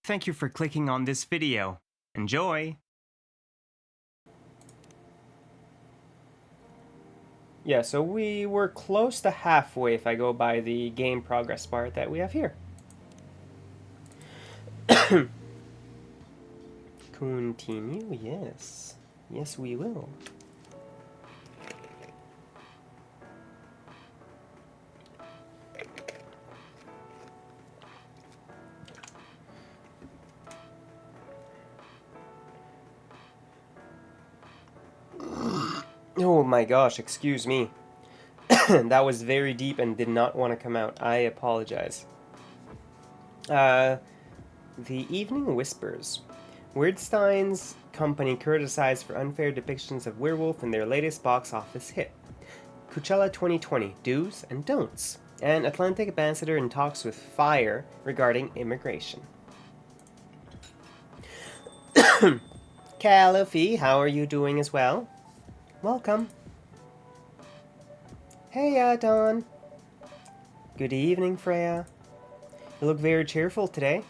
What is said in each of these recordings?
Thank you for clicking on this video. Enjoy! Yeah, so we were close to halfway if I go by the game progress bar that we have here. Continue, yes. Yes, we will. Oh my gosh, excuse me. That was very deep and did not want to come out. I apologize. The Evening Whispers. Weirdstein's company criticized for unfair depictions of werewolf in their latest box office hit. Coachella 2020, Do's and Don'ts. And Atlantic ambassador in talks with Fire regarding immigration. Callify, how are you doing as well? Welcome. Hey, Dawn. Good evening, Freya. You look very cheerful today.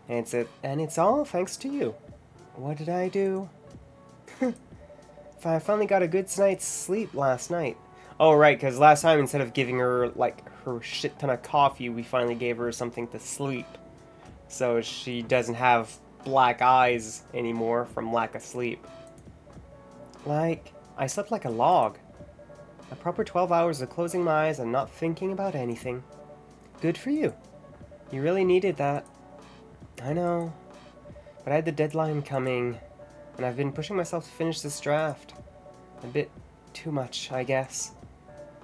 And it's all thanks to you. What did I do? I finally got a good night's sleep last night. Oh, right, because last time, instead of giving her, her shit ton of coffee, we finally gave her something to sleep. So she doesn't have black eyes anymore from lack of sleep. I slept like a log. A proper 12 hours of closing my eyes and not thinking about anything. Good for you. You really needed that. I know. But I had the deadline coming, and I've been pushing myself to finish this draft. A bit too much, I guess.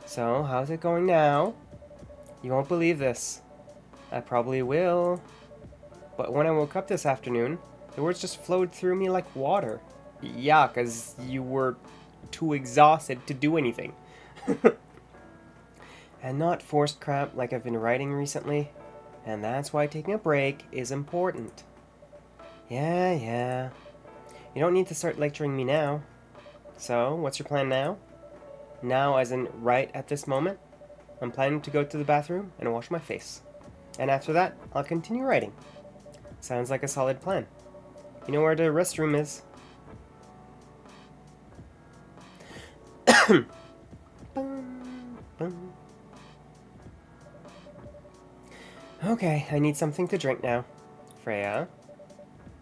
So, how's it going now? You won't believe this. I probably will. But when I woke up this afternoon, the words just flowed through me like water. Yeah, 'cause you were too exhausted to do anything. And not forced crap like I've been writing recently. And that's why taking a break is important. Yeah. You don't need to start lecturing me now. So, what's your plan now? Now, as in right at this moment? I'm planning to go to the bathroom and wash my face. And after that, I'll continue writing. Sounds like a solid plan. You know where the restroom is. Okay, I need something to drink now. Freya,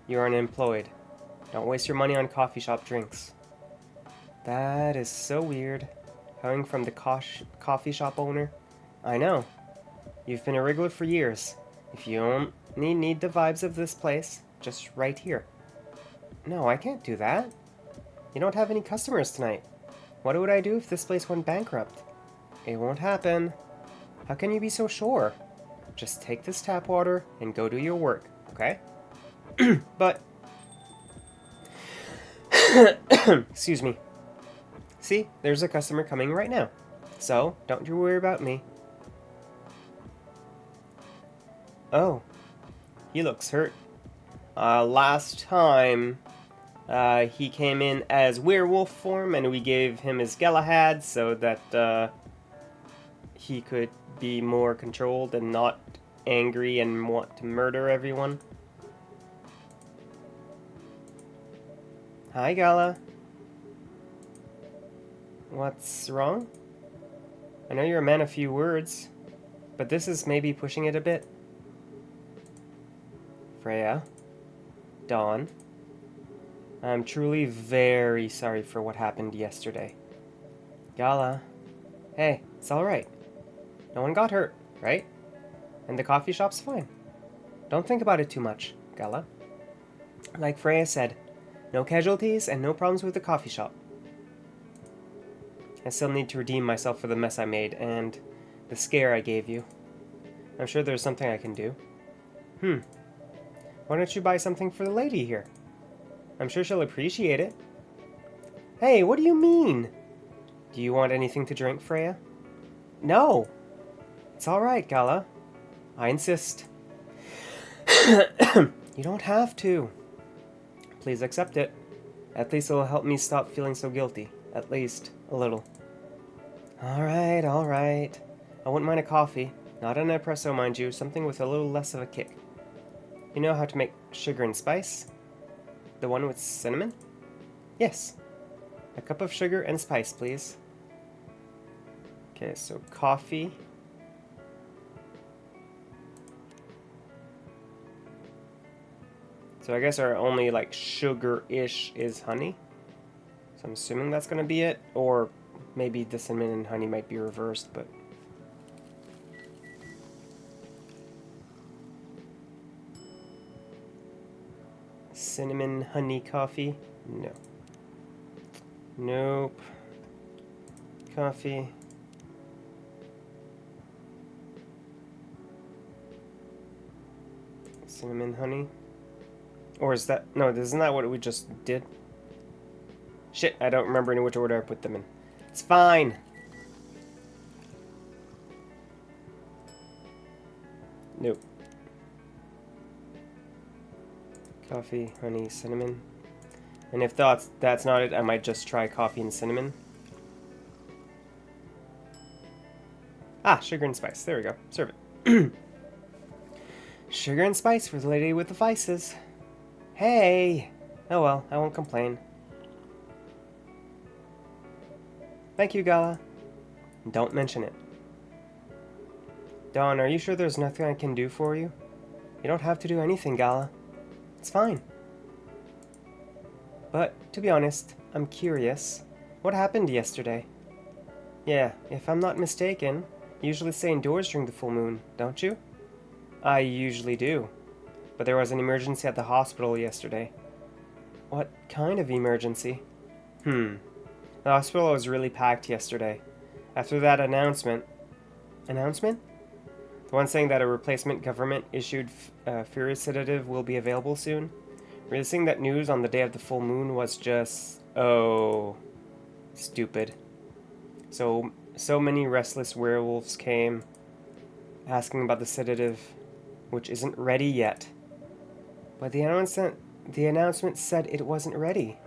you're unemployed. Don't waste your money on coffee shop drinks. That is so weird. Coming from the coffee shop owner. I know. You've been a regular for years. If you only need the vibes of this place, just right here. No, I can't do that. You don't have any customers tonight. What would I do if this place went bankrupt? It won't happen. How can you be so sure? Just take this tap water and go do your work, okay? But... Excuse me. See, there's a customer coming right now. So, don't you worry about me. Oh, he looks hurt. Last time, he came in as werewolf form, and we gave him his Galahad so that he could be more controlled and not angry and want to murder everyone. Hi, Gala. What's wrong? I know you're a man of few words, but this is maybe pushing it a bit. Freya. Dawn. I'm truly very sorry for what happened yesterday. Gala. Hey, it's alright. No one got hurt, right? And the coffee shop's fine. Don't think about it too much, Gala. Like Freya said, no casualties and no problems with the coffee shop. I still need to redeem myself for the mess I made and the scare I gave you. I'm sure there's something I can do. Why don't you buy something for the lady here? I'm sure she'll appreciate it. Hey, what do you mean? Do you want anything to drink, Freya? No. It's alright, Gala. I insist. You don't have to. Please accept it. At least it'll help me stop feeling so guilty. At least a little. Alright. I wouldn't mind a coffee. Not an espresso, mind you. Something with a little less of a kick. You know how to make sugar and spice? The one with cinnamon? Yes. A cup of sugar and spice, please. Okay, so coffee. So I guess our only like sugar-ish is honey. So I'm assuming that's gonna be it, or maybe the cinnamon and honey might be reversed, but cinnamon honey coffee? No. Nope. Coffee. Cinnamon honey. Or is that... No, isn't that what we just did? Shit, I don't remember in which order I put them in. It's fine. Nope. Coffee, honey, cinnamon. And if that's not it, I might just try coffee and cinnamon. Ah, sugar and spice. There we go. Serve it. Sugar and spice for the lady with the vices. Hey! Oh well, I won't complain. Thank you, Gala. Don't mention it. Dawn, are you sure there's nothing I can do for you? You don't have to do anything, Gala. It's fine. But, to be honest, I'm curious. What happened yesterday? Yeah, if I'm not mistaken, you usually stay indoors during the full moon, don't you? I usually do. But there was an emergency at the hospital yesterday. What kind of emergency? The hospital was really packed yesterday. After that announcement... Announcement? The one saying that a replacement government-issued furious sedative will be available soon? Releasing that news on the day of the full moon was just... oh... stupid. So many restless werewolves came asking about the sedative, which isn't ready yet. But the announcement said it wasn't ready.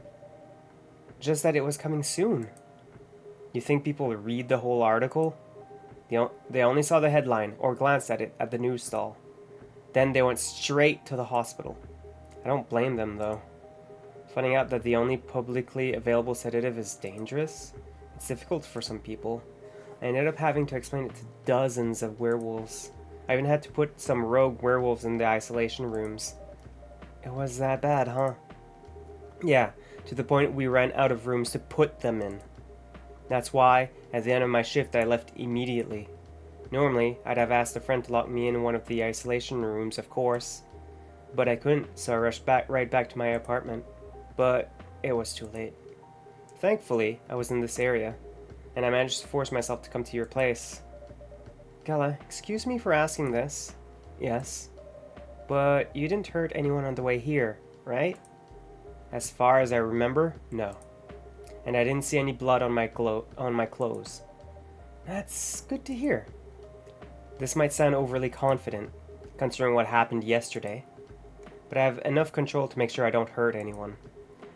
Just that it was coming soon. You think people read the whole article? They only saw the headline or glanced at it at the news stall. Then they went straight to the hospital. I don't blame them, though. Finding out that the only publicly available sedative is dangerous, it's difficult for some people. I ended up having to explain it to dozens of werewolves. I even had to put some rogue werewolves in the isolation rooms. It was that bad, huh? Yeah, to the point we ran out of rooms to put them in. That's why, at the end of my shift, I left immediately. Normally, I'd have asked a friend to lock me in one of the isolation rooms, of course. But I couldn't, so I rushed right back to my apartment. But it was too late. Thankfully, I was in this area, and I managed to force myself to come to your place. Gala, excuse me for asking this. Yes. But you didn't hurt anyone on the way here, right? As far as I remember, no. And I didn't see any blood on my clothes. That's good to hear. This might sound overly confident, considering what happened yesterday, but I have enough control to make sure I don't hurt anyone.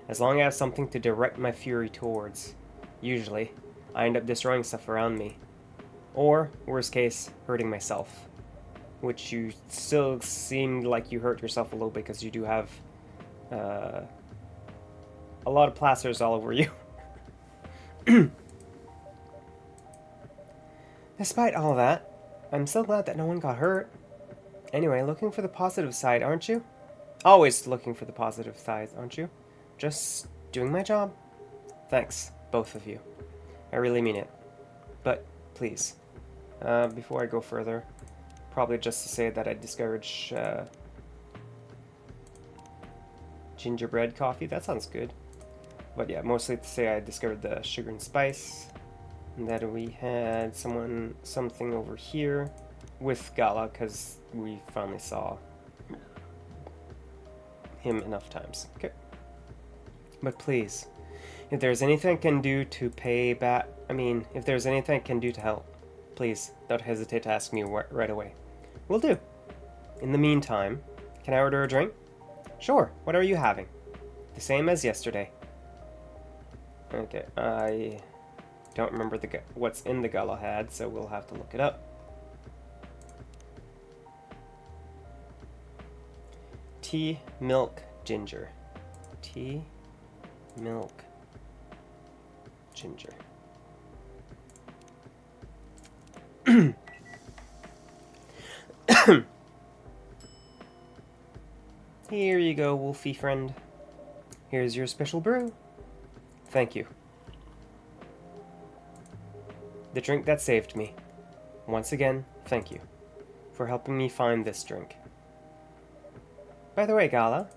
As long as I have something to direct my fury towards. Usually, I end up destroying stuff around me. Or, worst case, hurting myself. Which you still seem like you hurt yourself a little bit because you do have a lot of plasters all over you. Despite all that, I'm so glad that no one got hurt. Anyway, looking for the positive side, aren't you? Always looking for the positive side, aren't you? Just doing my job. Thanks, both of you. I really mean it. But, please, before I go further, probably just to say that I discourage gingerbread coffee. That sounds good. But yeah, mostly to say I discovered the sugar and spice. And that we had something over here with Gala, because we finally saw him enough times. Okay. But please, if there's anything I can do to pay back, if there's anything I can do to help, please don't hesitate to ask me right away. Will do. In the meantime, can I order a drink? Sure, what are you having? The same as yesterday. Okay, I don't remember what's in the Galahad, so we'll have to look it up. tea, milk, ginger. Tea, milk, ginger. Here you go, Wolfie friend. Here's your special brew. Thank you. The drink that saved me. Once again, thank you for helping me find this drink. By the way, Gala,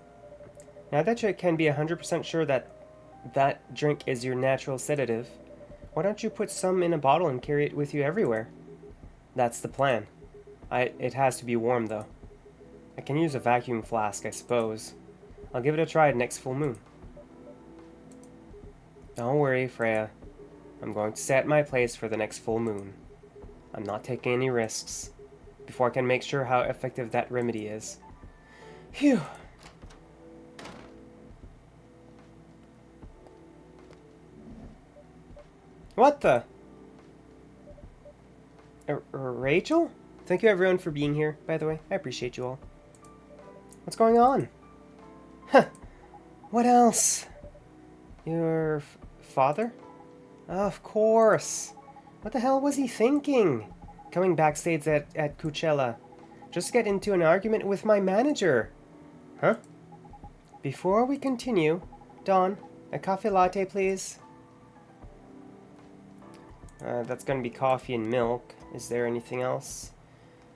now that you can be 100% sure that that drink is your natural sedative, why don't you put some in a bottle and carry it with you everywhere? That's the plan. It has to be warm, though. I can use a vacuum flask, I suppose. I'll give it a try at next full moon. Don't worry, Freya. I'm going to stay at my place for the next full moon. I'm not taking any risks before I can make sure how effective that remedy is. Phew. What the? Rachel? Thank you everyone for being here, by the way. I appreciate you all. What's going on? Huh. What else? Your father? Of course. What the hell was he thinking? Coming backstage at Coachella. Just get into an argument with my manager. Huh? Before we continue, Dawn, a coffee latte, please. That's gonna be coffee and milk. Is there anything else?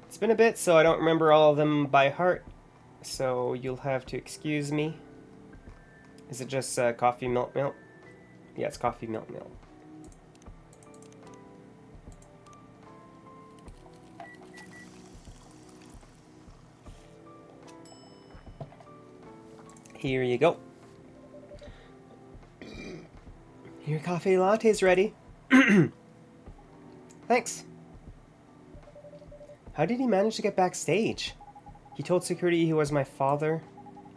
It's been a bit, so I don't remember all of them by heart. So you'll have to excuse me. Is it just coffee, milk, milk? Yeah, it's coffee, milk, milk. Here you go. Your coffee latte's ready. Thanks. How did he manage to get backstage? He told security he was my father,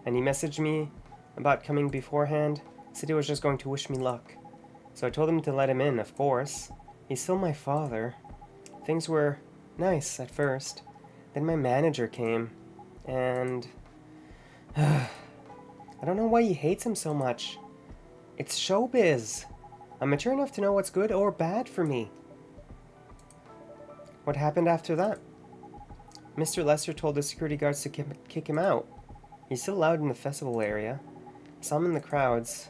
and he messaged me about coming beforehand, said he was just going to wish me luck. So I told him to let him in, of course. He's still my father. Things were nice at first. Then my manager came, and I don't know why he hates him so much. It's showbiz. I'm mature enough to know what's good or bad for me. What happened after that? Mr. Lester told the security guards to kick him out. He's still allowed in the festival area. Saw him in the crowds.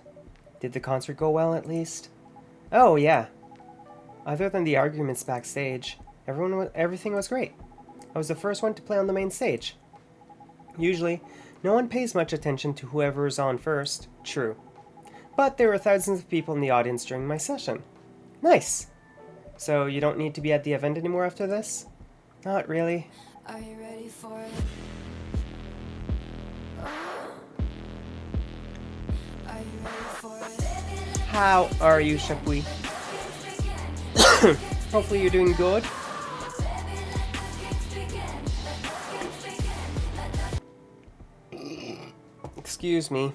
Did the concert go well, at least? Oh, yeah. Other than the arguments backstage, everything was great. I was the first one to play on the main stage. Usually, no one pays much attention to whoever is on first. True. But there were thousands of people in the audience during my session. Nice! So you don't need to be at the event anymore after this? Not really. Are you ready for it? Are you ready for it? How are you, Chapuis? Hopefully you're doing good. Excuse me.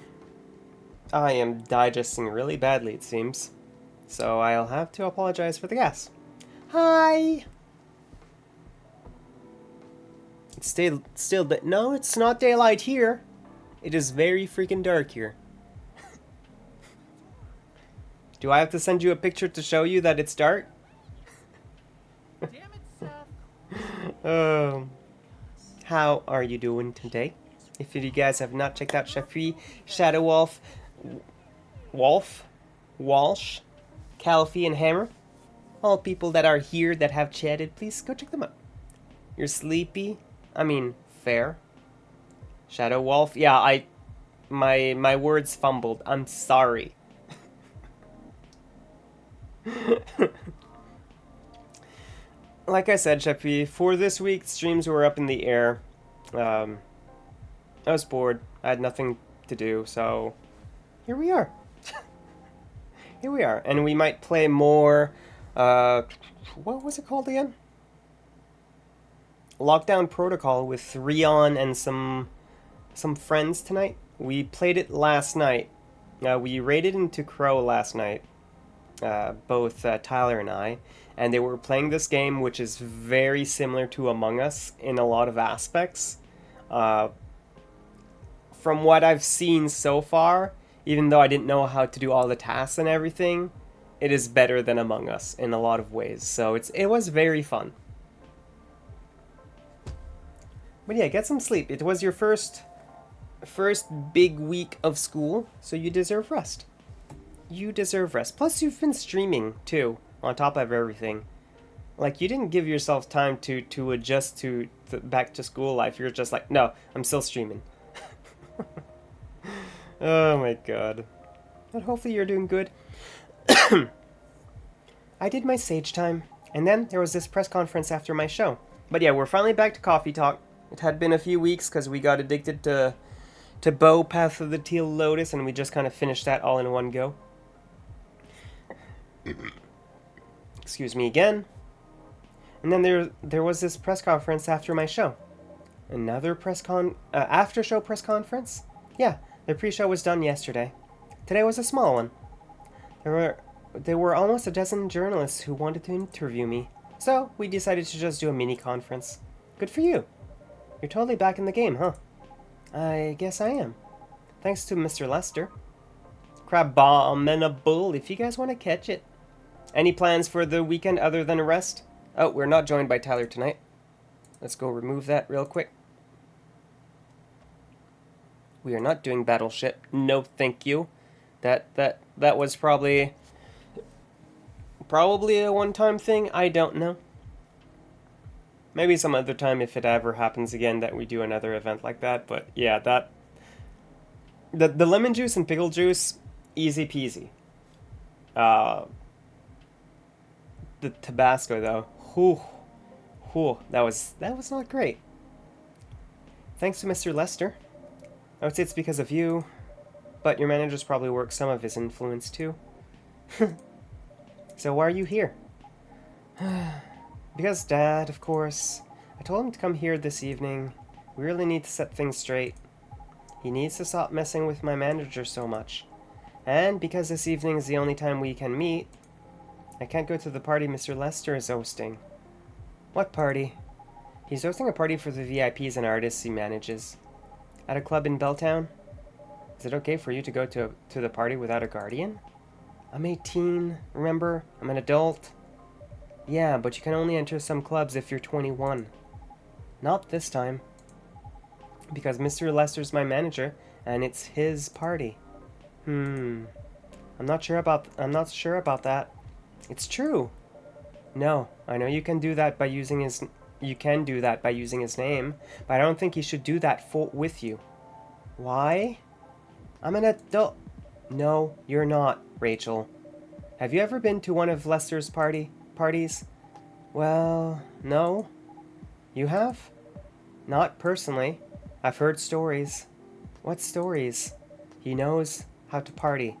I am digesting really badly, it seems. So I'll have to apologize for the gas. Hi! It's still, no, it's not daylight here. It is very freaking dark here. Do I have to send you a picture to show you that it's dark? Damn it, Seth. How are you doing today? If you guys have not checked out Chapuis, Shadow Wolf, Walsh, Calfee, and Hammer, all people that are here that have chatted, please go check them out. You're sleepy? I mean, fair. Shadow Wolf? Yeah, my words fumbled. I'm sorry. Like I said, Chapuis, for this week, streams were up in the air. I was bored. I had nothing to do, so here we are. Here we are. And we might play more, what was it called again? Lockdown Protocol with Rion and some friends tonight. We played it last night. We raided into Crow last night. Both Tyler and I, and they were playing this game, which is very similar to Among Us in a lot of aspects. from what I've seen so far, even though I didn't know how to do all the tasks and everything, it is better than Among Us in a lot of ways. So it was very fun. But yeah, get some sleep. It was your first big week of school, so you deserve rest. You deserve rest. Plus, you've been streaming too, on top of everything. Like, you didn't give yourself time to adjust to back to school life. You're just like, no, I'm still streaming. Oh my god. But hopefully you're doing good. I did my sage time, and then there was this press conference after my show. But yeah, we're finally back to coffee talk. It had been a few weeks because we got addicted to Bow Path of the Teal Lotus, and we just kind of finished that all in one go. Excuse me again. And then there was this press conference after my show. Another after show press conference? Yeah, the pre-show was done yesterday. Today was a small one. There were almost a dozen journalists who wanted to interview me. So, we decided to just do a mini conference. Good for you. You're totally back in the game, huh? I guess I am. Thanks to Mr. Lester. Crabominable, if you guys want to catch it. Any plans for the weekend other than a rest? Oh, we're not joined by Tyler tonight. Let's go remove that real quick. We are not doing Battleship. No, thank you. That was probably a one-time thing. I don't know. Maybe some other time if it ever happens again that we do another event like that. But yeah, the lemon juice and pickle juice, easy peasy. The Tabasco though, that was not great. Thanks to Mr. Lester. I would say it's because of you, but your manager's probably worked some of his influence too. So why are you here? Because Dad, of course. I told him to come here this evening. We really need to set things straight. He needs to stop messing with my manager so much. And because this evening is the only time we can meet, I can't go to the party Mr. Lester is hosting. What party? He's hosting a party for the VIPs and artists he manages. At a club in Belltown? Is it okay for you to go to the party without a guardian? I'm 18, remember? I'm an adult. Yeah, but you can only enter some clubs if you're 21. Not this time. Because Mr. Lester's my manager, and it's his party. I'm not sure about that. It's true. No, I know you can do that by using his name, but I don't think he should do that with you. Why? I'm an adult. No, you're not, Rachel. Have you ever been to one of Lester's parties? Well, no. You have? Not personally. I've heard stories. What stories? He knows how to party.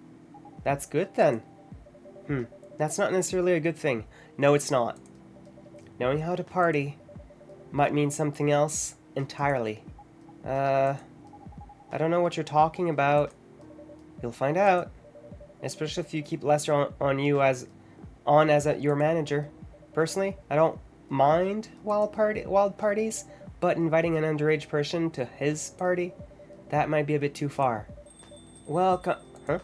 That's good then. That's not necessarily a good thing. No, it's not. Knowing how to party might mean something else entirely. I don't know what you're talking about. You'll find out. Especially if you keep Lester on as your manager. Personally, I don't mind wild parties, but inviting an underage person to his party, that might be a bit too far. Well, huh?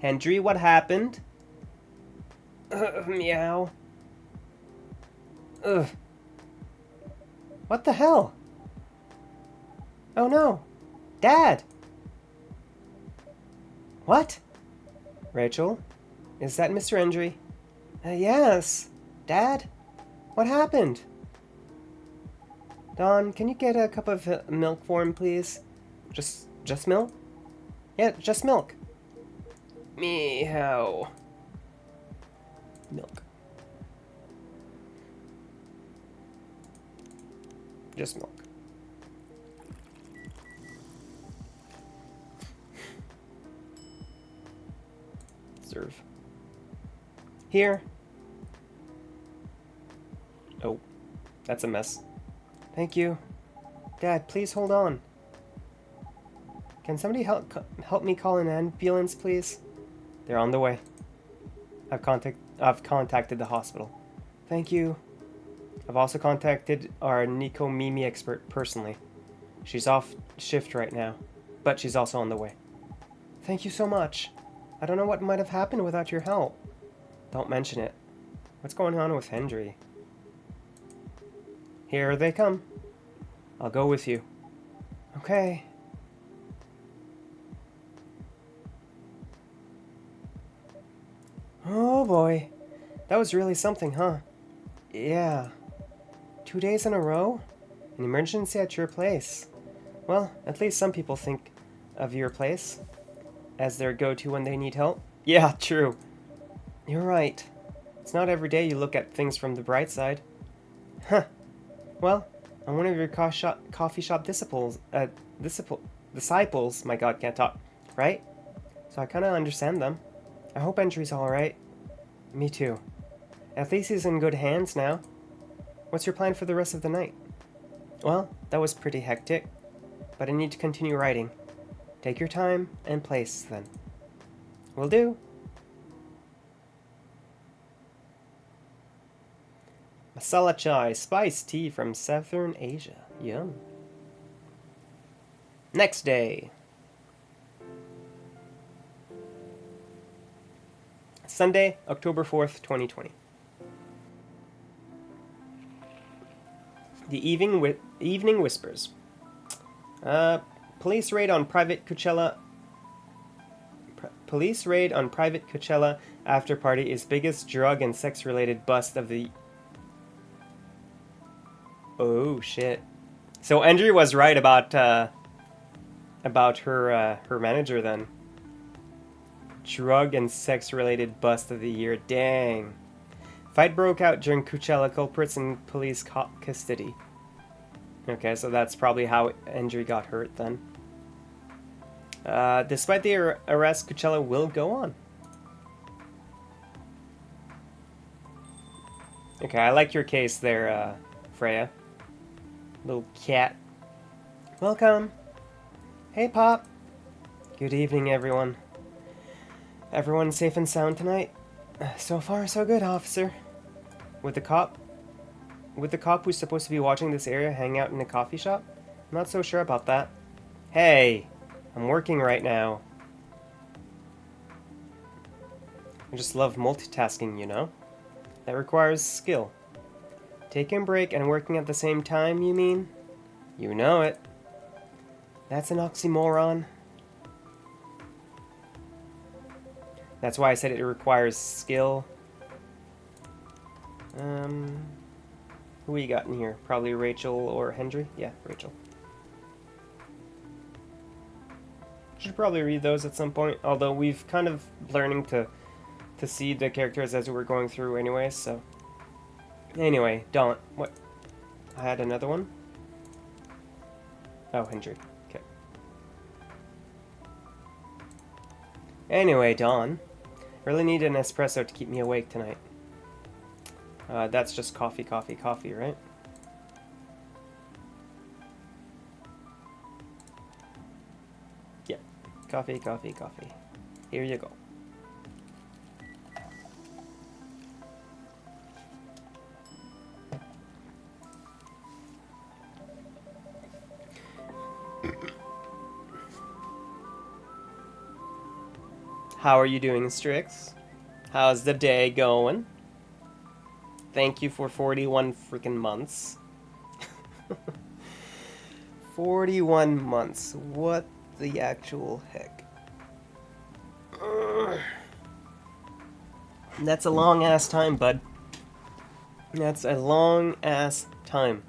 Hendry, what happened? Meow. Ugh. What the hell? Oh no. Dad! What? Rachel? Is that Mr. Hendry? Yes. Dad? What happened? Don, can you get a cup of milk for him, please? Just milk? Yeah, just milk. Meow. Milk. Just milk. Serve. Here. Oh, that's a mess. Thank you. Dad, please hold on. Can somebody help me call an ambulance, please? They're on the way. I've contacted the hospital. Thank you. I've also contacted our Nico Mimi expert personally. She's off shift right now, but she's also on the way. Thank you so much. I don't know what might have happened without your help. Don't mention it. What's going on with Hendry? Here they come. I'll go with you. Okay. Oh boy. That was really something, huh? Yeah. 2 days in a row? An emergency at your place. Well, at least some people think of your place as their go-to when they need help. Yeah, true. You're right. It's not every day you look at things from the bright side. Huh. Well, I'm one of your coffee shop disciples. Disciples. My God, can't talk. Right? So I kind of understand them. I hope Entry's all right. Me too. At least he's in good hands now. What's your plan for the rest of the night? Well, that was pretty hectic, but I need to continue writing. Take your time and place, then. Will do. Masala chai, spice tea from Southern Asia. Yum. Next day. Sunday, October 4th, 2020. The evening whispers. Police raid on private Coachella. Police raid on private Coachella after party is biggest drug and sex related bust of the. Oh shit! So Andrew was right about her manager then. Drug and sex related bust of the year. Dang. Fight broke out during Coachella, culprits in police custody. Okay, so that's probably how Andrew got hurt then. Despite the arrest, Coachella will go on. Okay, I like your case there, Freya. Little cat. Welcome. Hey, Pop. Good evening, everyone. Everyone safe and sound tonight? So far, so good, officer. Would the cop who's supposed to be watching this area hang out in a coffee shop? I'm not so sure about that. Hey, I'm working right now. I just love multitasking, you know? That requires skill. Taking a break and working at the same time, you mean? You know it. That's an oxymoron. That's why I said it requires skill. Who we got in here? Probably Rachel or Hendry? Yeah, Rachel. Should probably read those at some point, although we've kind of learning to see the characters as we're going through anyway, so. Anyway, Dawn. What? I had another one? Oh, Hendry. Okay. Anyway, Dawn. Really need an espresso to keep me awake tonight. That's just coffee, right? Yeah. Coffee. Here you go. How are you doing, Strix? How's the day going? Thank you for 41 freaking months. 41 months. What the actual heck? That's a long ass time, bud. That's a long ass time.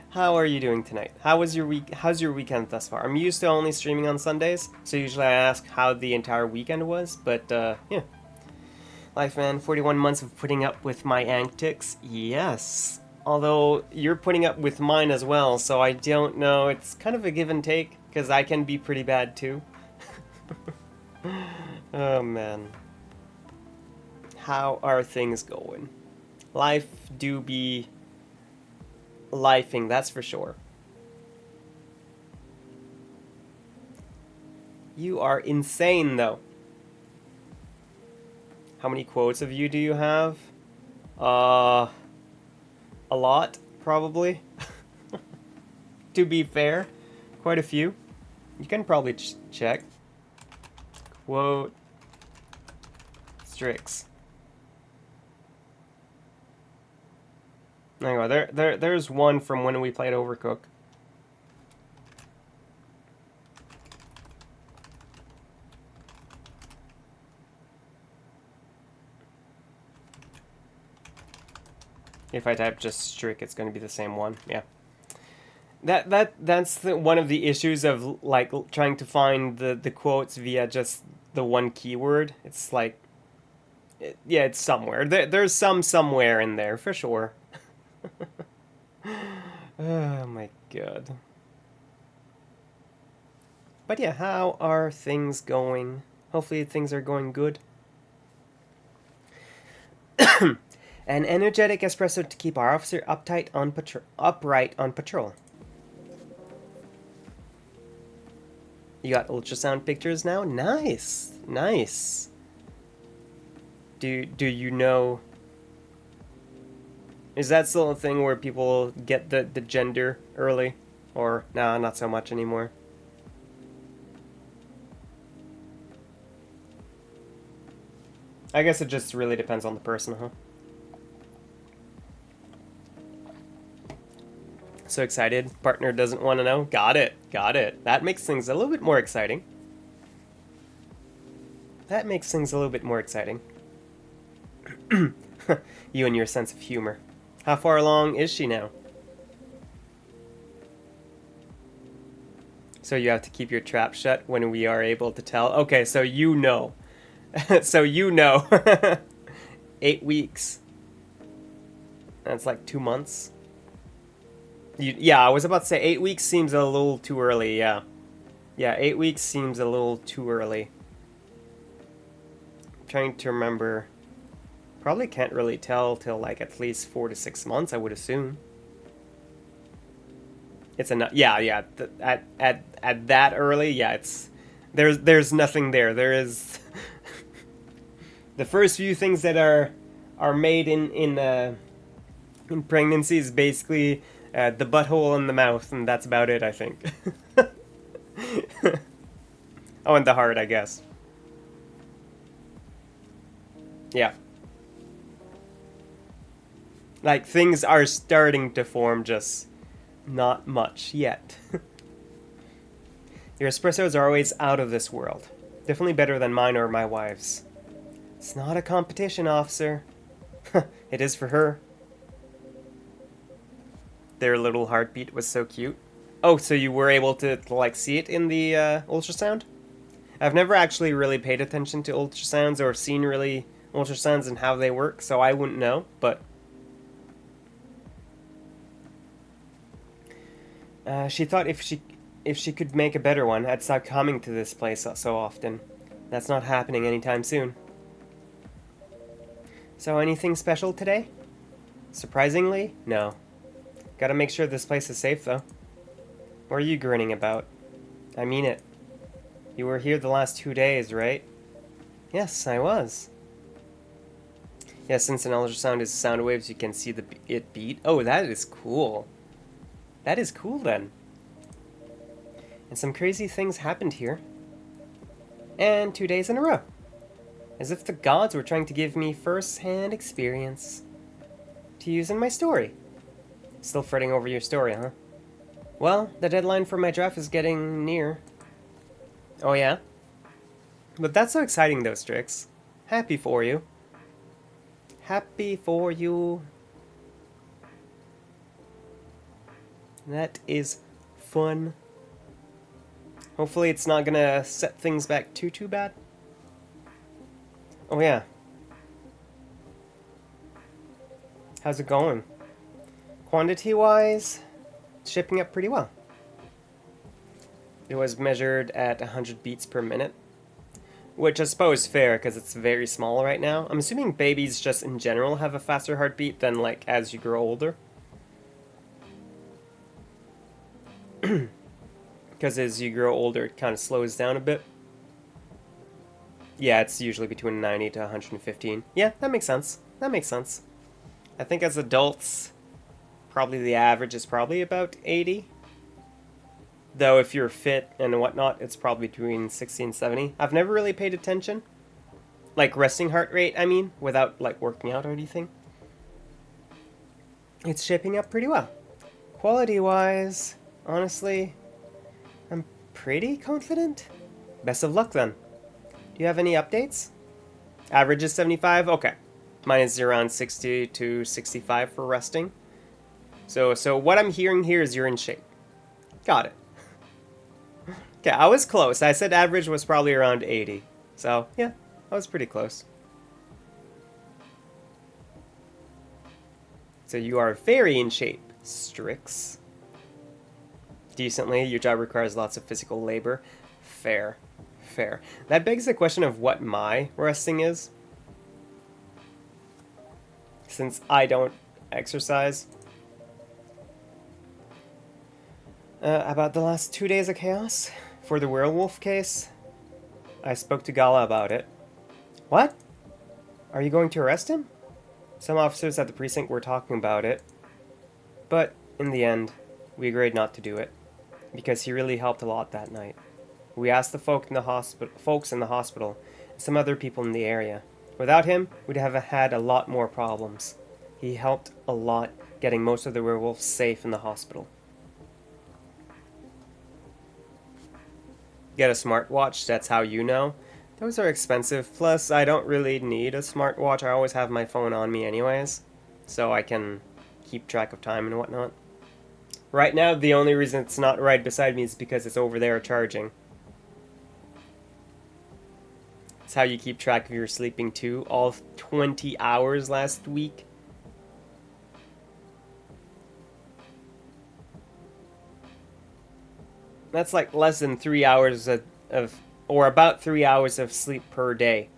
How are you doing tonight? How was your week? How's your weekend thus far? I'm used to only streaming on Sundays, so usually I ask how the entire weekend was, but yeah. Life, man, 41 months of putting up with my antics? Yes. Although, you're putting up with mine as well, so I don't know. It's kind of a give and take, because I can be pretty bad too. Oh, man. How are things going? Life do be lifing, that's for sure. You are insane, though. How many quotes of you do you have? a lot, probably. To be fair, quite a few. You can probably check. Quote Strix. Anyway, there's one from when we played Overcooked. If I type just Strick, it's going to be the same one. Yeah. That's one of the issues of like trying to find the quotes via just the one keyword. It's like, yeah, it's somewhere. There's somewhere in there for sure. Oh my god. But yeah, how are things going? Hopefully things are going good. An energetic espresso to keep our officer upright on patrol. You got ultrasound pictures now? Nice. Nice. Do you know... Is that still a thing where people get the gender early? Or, nah, not so much anymore? I guess it just really depends on the person, huh? So excited. Partner doesn't want to know. Got it. Got it. That makes things a little bit more exciting. That makes things a little bit more exciting. You and your sense of humor. How far along is she now? So you have to keep your trap shut when we are able to tell. Okay, so you know. So you know. 8 weeks. That's like 2 months. Yeah, I was about to say 8 weeks seems a little too early, yeah. Yeah, 8 weeks seems a little too early. I'm trying to remember. Probably can't really tell till like at least 4 to 6 months, I would assume. It's enough. Yeah. At that early, yeah, it's there's nothing there. There is the first few things that are made in pregnancy is basically the butthole and the mouth, and that's about it, I think. Oh, and the heart, I guess. Yeah. Like, things are starting to form, just not much yet. Your espressos are always out of this world. Definitely better than mine or my wife's. It's not a competition, officer. It is for her. Their little heartbeat was so cute. Oh, so you were able to like see it in the ultrasound? I've never actually really paid attention to ultrasounds or seen really ultrasounds and how they work, so I wouldn't know, but... she thought if she could make a better one, I'd stop coming to this place so often. That's not happening anytime soon. So anything special today? Surprisingly, no. Gotta make sure this place is safe, though. What are you grinning about? I mean it. You were here the last 2 days, right? Yes, I was. Yeah, since an ultrasound is sound waves, you can see it beat. Oh, that is cool. That is cool, then. And some crazy things happened here. And 2 days in a row. As if the gods were trying to give me first-hand experience to use in my story. Still fretting over your story, huh? Well, the deadline for my draft is getting near. Oh, yeah? But that's so exciting, though, Strix. Happy for you. Happy for you. That is fun. Hopefully it's not gonna set things back too bad. Oh, yeah. How's it going? Quantity-wise, shipping up pretty well. It was measured at 100 beats per minute, which I suppose is fair because it's very small right now. I'm assuming babies just in general have a faster heartbeat than like as you grow older. Because as you grow older, it kind of slows down a bit. Yeah, it's usually between 90 to 115. Yeah, that makes sense. That makes sense. I think as adults, probably the average is probably about 80. Though if you're fit and whatnot, it's probably between 60 and 70. I've never really paid attention. Like resting heart rate, I mean, without like working out or anything. It's shaping up pretty well. Quality-wise, honestly, I'm pretty confident. Best of luck then. Do you have any updates? Average is 75? Okay. Mine is around 60 to 65 for resting. So what I'm hearing here is you're in shape. Got it. Okay, I was close. I said average was probably around 80. So, yeah, I was pretty close. So you are very in shape, Strix. Decently, your job requires lots of physical labor. Fair. Fair. That begs the question of what my resting is. Since I don't exercise. About the last 2 days of chaos for the werewolf case. I spoke to Gala about it. What? Are you going to arrest him? Some officers at the precinct were talking about it. But in the end, we agreed not to do it. Because he really helped a lot that night. We asked the folks in the hospital, and some other people in the area. Without him, we'd have had a lot more problems. He helped a lot getting most of the werewolves safe in the hospital. Get a smartwatch, that's how you know. Those are expensive, plus I don't really need a smartwatch. I always have my phone on me anyways, so I can keep track of time and whatnot. Right now, the only reason it's not right beside me is because it's over there charging. It's how you keep track of your sleeping too. All 20 hours last week. That's like less than 3 hours or about 3 hours of sleep per day.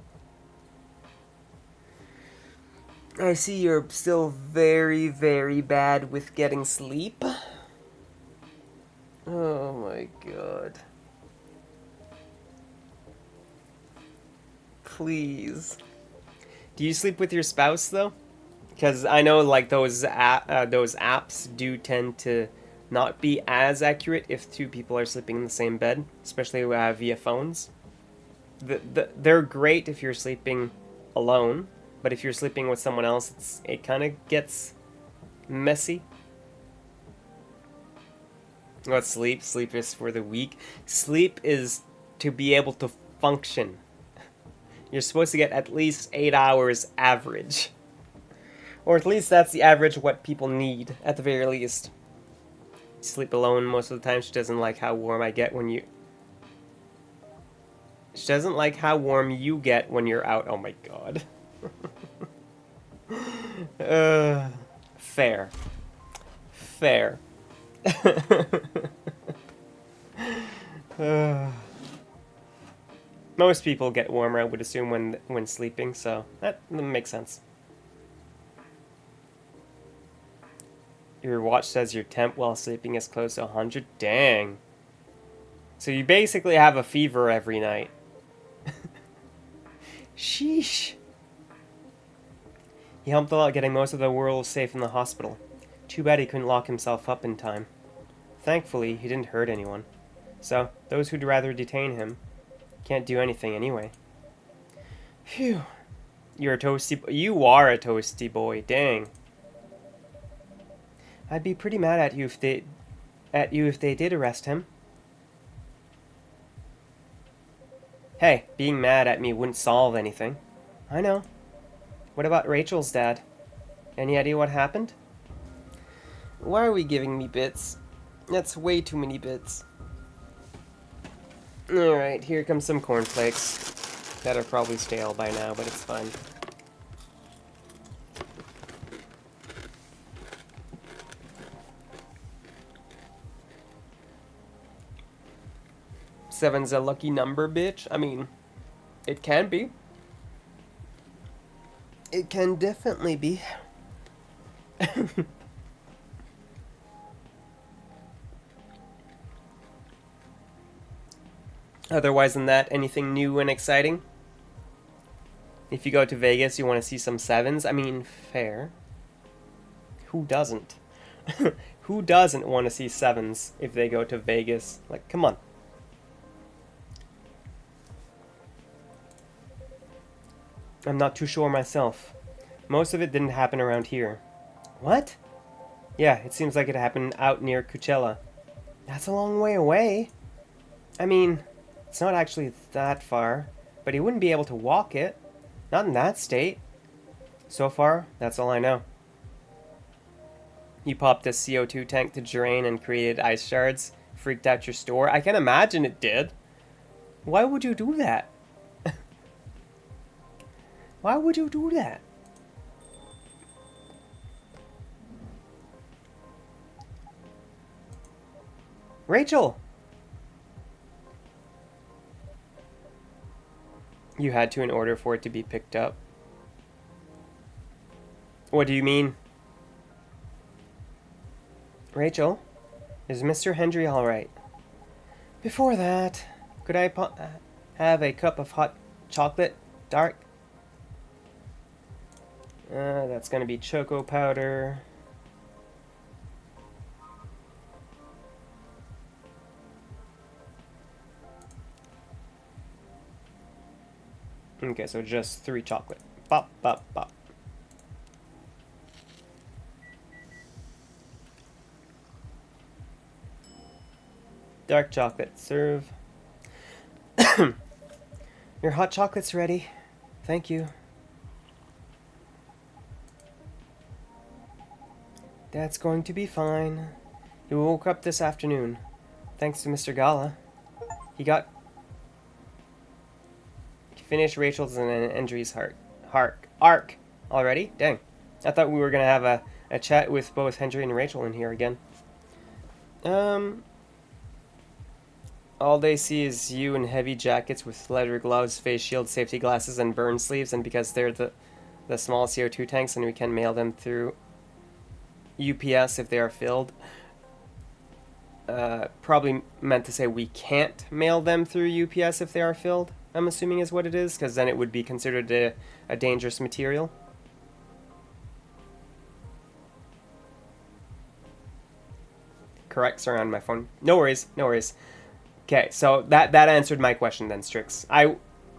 I see you're still very, very bad with getting sleep. Oh my god. Please. Do you sleep with your spouse though? Because I know like those apps do tend to not be as accurate if two people are sleeping in the same bed, especially via phones. They're great if you're sleeping alone, but if you're sleeping with someone else, it kind of gets messy. What sleep? Sleep is for the weak. Sleep is to be able to function. You're supposed to get at least 8 hours average. Or at least that's the average of what people need, at the very least. Sleep alone most of the time. She doesn't like how warm I get when you... She doesn't like how warm you get when you're out. Oh my god. Fair. Fair. Most people get warmer, I would assume, when sleeping, so that makes sense. Your watch says your temp while sleeping is close to 100. Dang. So you basically have a fever every night. Sheesh. He helped a lot getting most of the world safe in the hospital. Too bad he couldn't lock himself up in time. Thankfully, he didn't hurt anyone. So, those who'd rather detain him can't do anything anyway. Phew. You are a toasty boy, dang. I'd be pretty mad at you if they did arrest him. Hey, being mad at me wouldn't solve anything. I know. What about Rachel's dad? Any idea what happened? Why are we giving me bits? That's way too many bits. Alright, here comes some cornflakes. That are probably stale by now, but it's fine. Seven's a lucky number, bitch. I mean, it can be. It can definitely be. Otherwise than that, anything new and exciting? If you go to Vegas, you want to see some sevens? I mean, fair. Who doesn't? Who doesn't want to see sevens if they go to Vegas? Like, come on. I'm not too sure myself. Most of it didn't happen around here. What? Yeah, it seems like it happened out near Coachella. That's a long way away. I mean, it's not actually that far, but he wouldn't be able to walk it. Not in that state. So far, that's all I know. You popped a CO2 tank to drain and created ice shards. Freaked out your store. I can imagine it did. Why would you do that? Why would you do that? Rachel! You had to in order for it to be picked up. What do you mean? Rachel, is Mr. Hendry alright? Before that, could I have a cup of hot chocolate? Dark? That's gonna be choco powder. Okay, so just 3 chocolate. Bop, bop, bop. Dark chocolate, serve. Your hot chocolate's ready. Thank you. That's going to be fine. He woke up this afternoon. Thanks to Mr. Gala. He finished Rachel's and Andrew's arc already? Dang. I thought we were going to have a chat with both Hendry and Rachel in here again. All they see is you in heavy jackets with leather gloves, face shields, safety glasses, and burn sleeves, and because they're the small CO2 tanks and we can mail them through UPS if they are filled. Probably meant to say we can't mail them through UPS if they are filled, I'm assuming is what it is, because then it would be considered a dangerous material. Correct, sorry on my phone. No worries, no worries. Okay, so that answered my question then, Strix.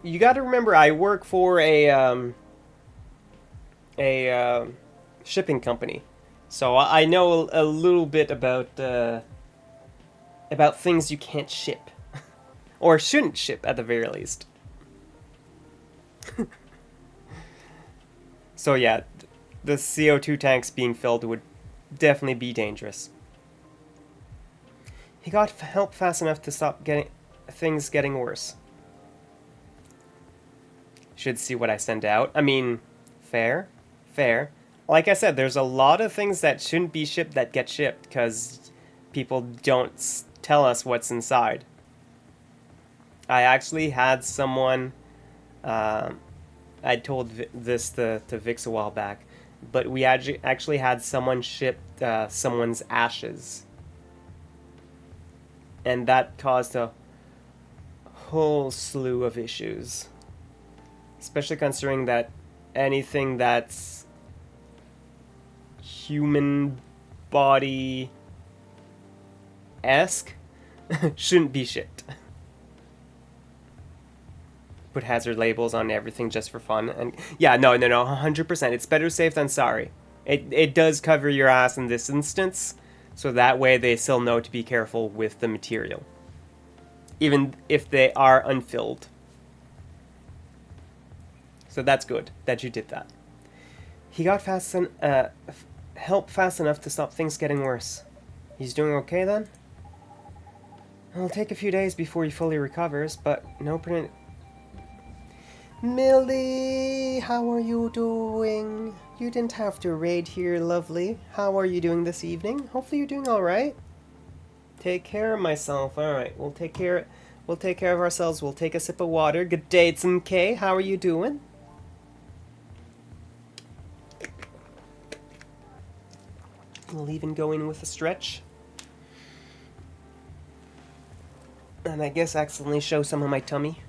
You got to remember, I work for a shipping company, so I know a little bit about things you can't ship, or shouldn't ship at the very least. So yeah, the CO2 tanks being filled would definitely be dangerous. He got help fast enough to stop things getting worse. Should see what I send out. I mean, fair. Like I said, there's a lot of things that shouldn't be shipped that get shipped because people don't tell us what's inside. I actually had someone, I told this to Vix a while back, but we actually had someone ship someone's ashes. And that caused a whole slew of issues. Especially considering that anything that's human body-esque shouldn't be shipped. Put hazard labels on everything just for fun. And yeah, no, 100%. It's better safe than sorry. It does cover your ass in this instance. So that way they still know to be careful with the material. Even if they are unfilled. So that's good that you did that. He got help fast enough to stop things getting worse. He's doing okay then? It'll take a few days before he fully recovers, but no print. Millie, how are you doing? You didn't have to raid here, lovely. How are you doing this evening? Hopefully you're doing alright. Take care of myself. Alright, we'll take care of ourselves. We'll take a sip of water. Good day, it's K. How are you doing? We'll even go in with a stretch. And I guess accidentally show some of my tummy.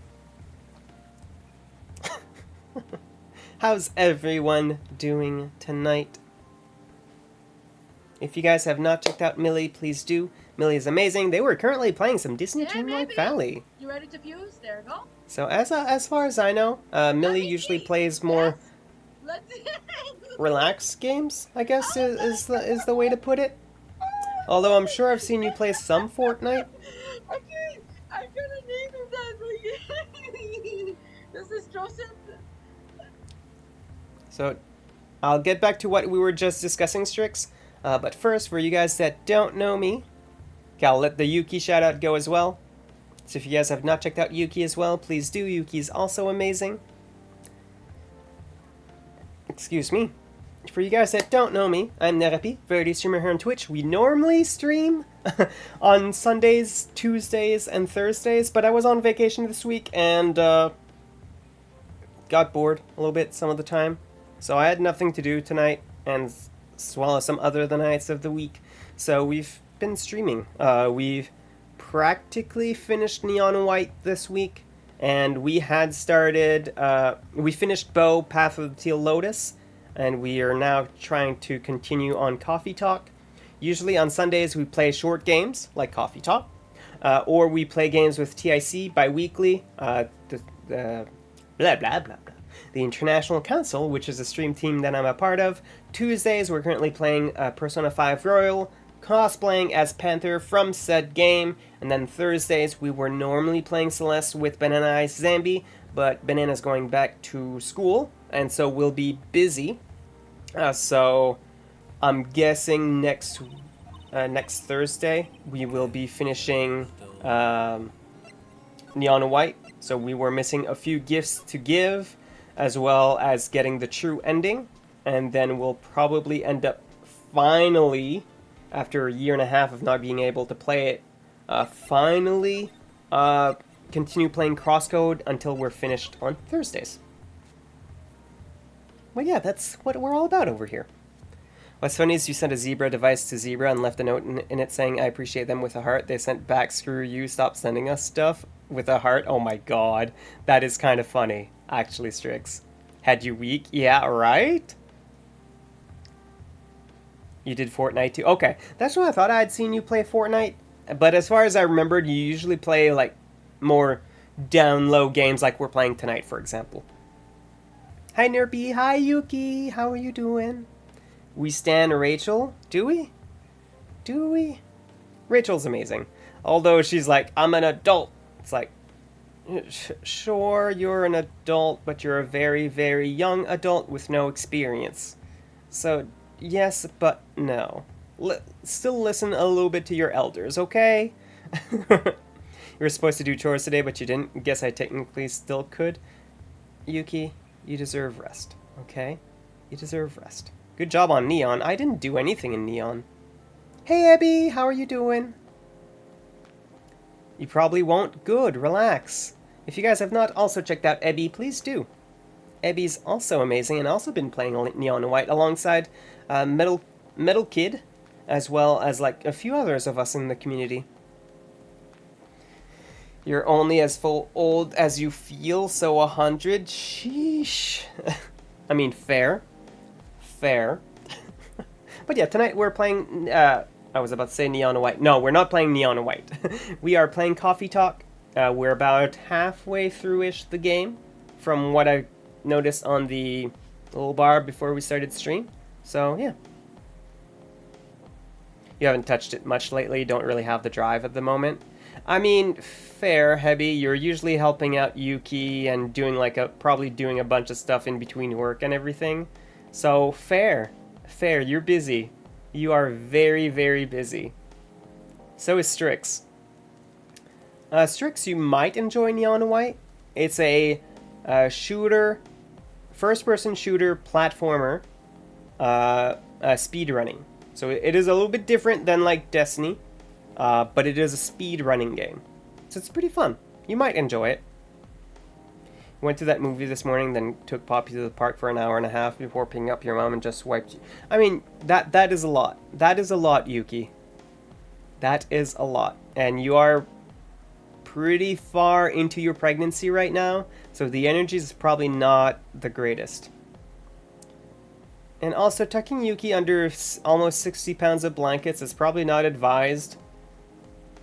How's everyone doing tonight? If you guys have not checked out Millie, please do. Millie is amazing. They were currently playing some Disney Yeah, Dreamlight maybe. Valley. You ready to fuse? There you go. So as far as I know, Millie me usually see. plays more Yes. Let's relaxed games, I guess is the way to put it. Although I'm sure I've seen you play some Fortnite. Okay, I'm gonna name him that. This is Joseph. So I'll get back to what we were just discussing, Strix. But first, for you guys that don't know me, I'll let the Yuki shout out go as well. So if you guys have not checked out Yuki as well, please do. Yuki's also amazing. Excuse me. For you guys that don't know me, I'm Nerapi, variety streamer here on Twitch. We normally stream on Sundays, Tuesdays, and Thursdays, but I was on vacation this week and got bored a little bit some of the time. So I had nothing to do tonight, and as well as some other nights of the week. So we've been streaming. We've practically finished Neon White this week, and we had started, we finished Bow, Path of the Teal Lotus, and we are now trying to continue on Coffee Talk. Usually on Sundays we play short games, like Coffee Talk, or we play games with TIC bi-weekly, the blah blah blah blah. The International Council, which is a stream team that I'm a part of. Tuesdays we're currently playing Persona 5 Royal, cosplaying as Panther from said game, and then Thursdays we were normally playing Celeste with Banana Ice Zambi, but Banana's going back to school, and so we'll be busy. So I'm guessing next Thursday we will be finishing Neon White. So we were missing a few gifts to give, as well as getting the true ending, and then we'll probably end up finally, after a year and a half of not being able to play it, finally continue playing Crosscode until we're finished on Thursdays. Well, yeah, that's what we're all about over here. What's funny is you sent a Zebra device to Zebra and left a note in it saying, "I appreciate them," with a heart. They sent back, "Screw you, stop sending us stuff," with a heart. Oh my god. That is kind of funny, actually, Strix. Had you week? Yeah, right? You did Fortnite too? Okay, that's what I thought I had seen you play Fortnite. But as far as I remembered, you usually play, like, more down-low games like we're playing tonight, for example. Hi, Nerpy. Hi, Yuki. How are you doing? We stan Rachel. Do we? Do we? Rachel's amazing. Although she's like, "I'm an adult." It's like, sure, you're an adult, but you're a very, very young adult with no experience. So, yes, but no. Still listen a little bit to your elders, okay? You were supposed to do chores today, but you didn't. Guess I technically still could. Yuki, you deserve rest, okay? You deserve rest. Good job on Neon. I didn't do anything in Neon. Hey, Abby, how are you doing? You probably won't. Good, relax. If you guys have not also checked out Ebby, please do. Ebby's also amazing and also been playing Neon White alongside Metal Kid, as well as like a few others of us in the community. You're only as full old as you feel, so 100? Sheesh. I mean, fair. Fair. But yeah, tonight we're playing, I was about to say Neon White. No, we're not playing Neon White. We are playing Coffee Talk. We're about halfway through-ish the game, from what I noticed on the little bar before we started stream. So, yeah. You haven't touched it much lately, don't really have the drive at the moment. I mean, fair, Hebby. You're usually helping out Yuki and doing probably doing a bunch of stuff in between work and everything. So, fair. Fair, you're busy. You are very, very busy. So is Strix. Strix, you might enjoy Neon White. It's a shooter, first-person shooter platformer, speedrunning. So it is a little bit different than like Destiny, but it is a speedrunning game. So it's pretty fun. You might enjoy it. Went to that movie this morning, then took Poppy to the park for an hour and a half before picking up your mom and just swiped you. I mean, that is a lot. That is a lot, Yuki. That is a lot. And you are pretty far into your pregnancy right now, so the energy is probably not the greatest. And also, tucking Yuki under almost 60 pounds of blankets is probably not advised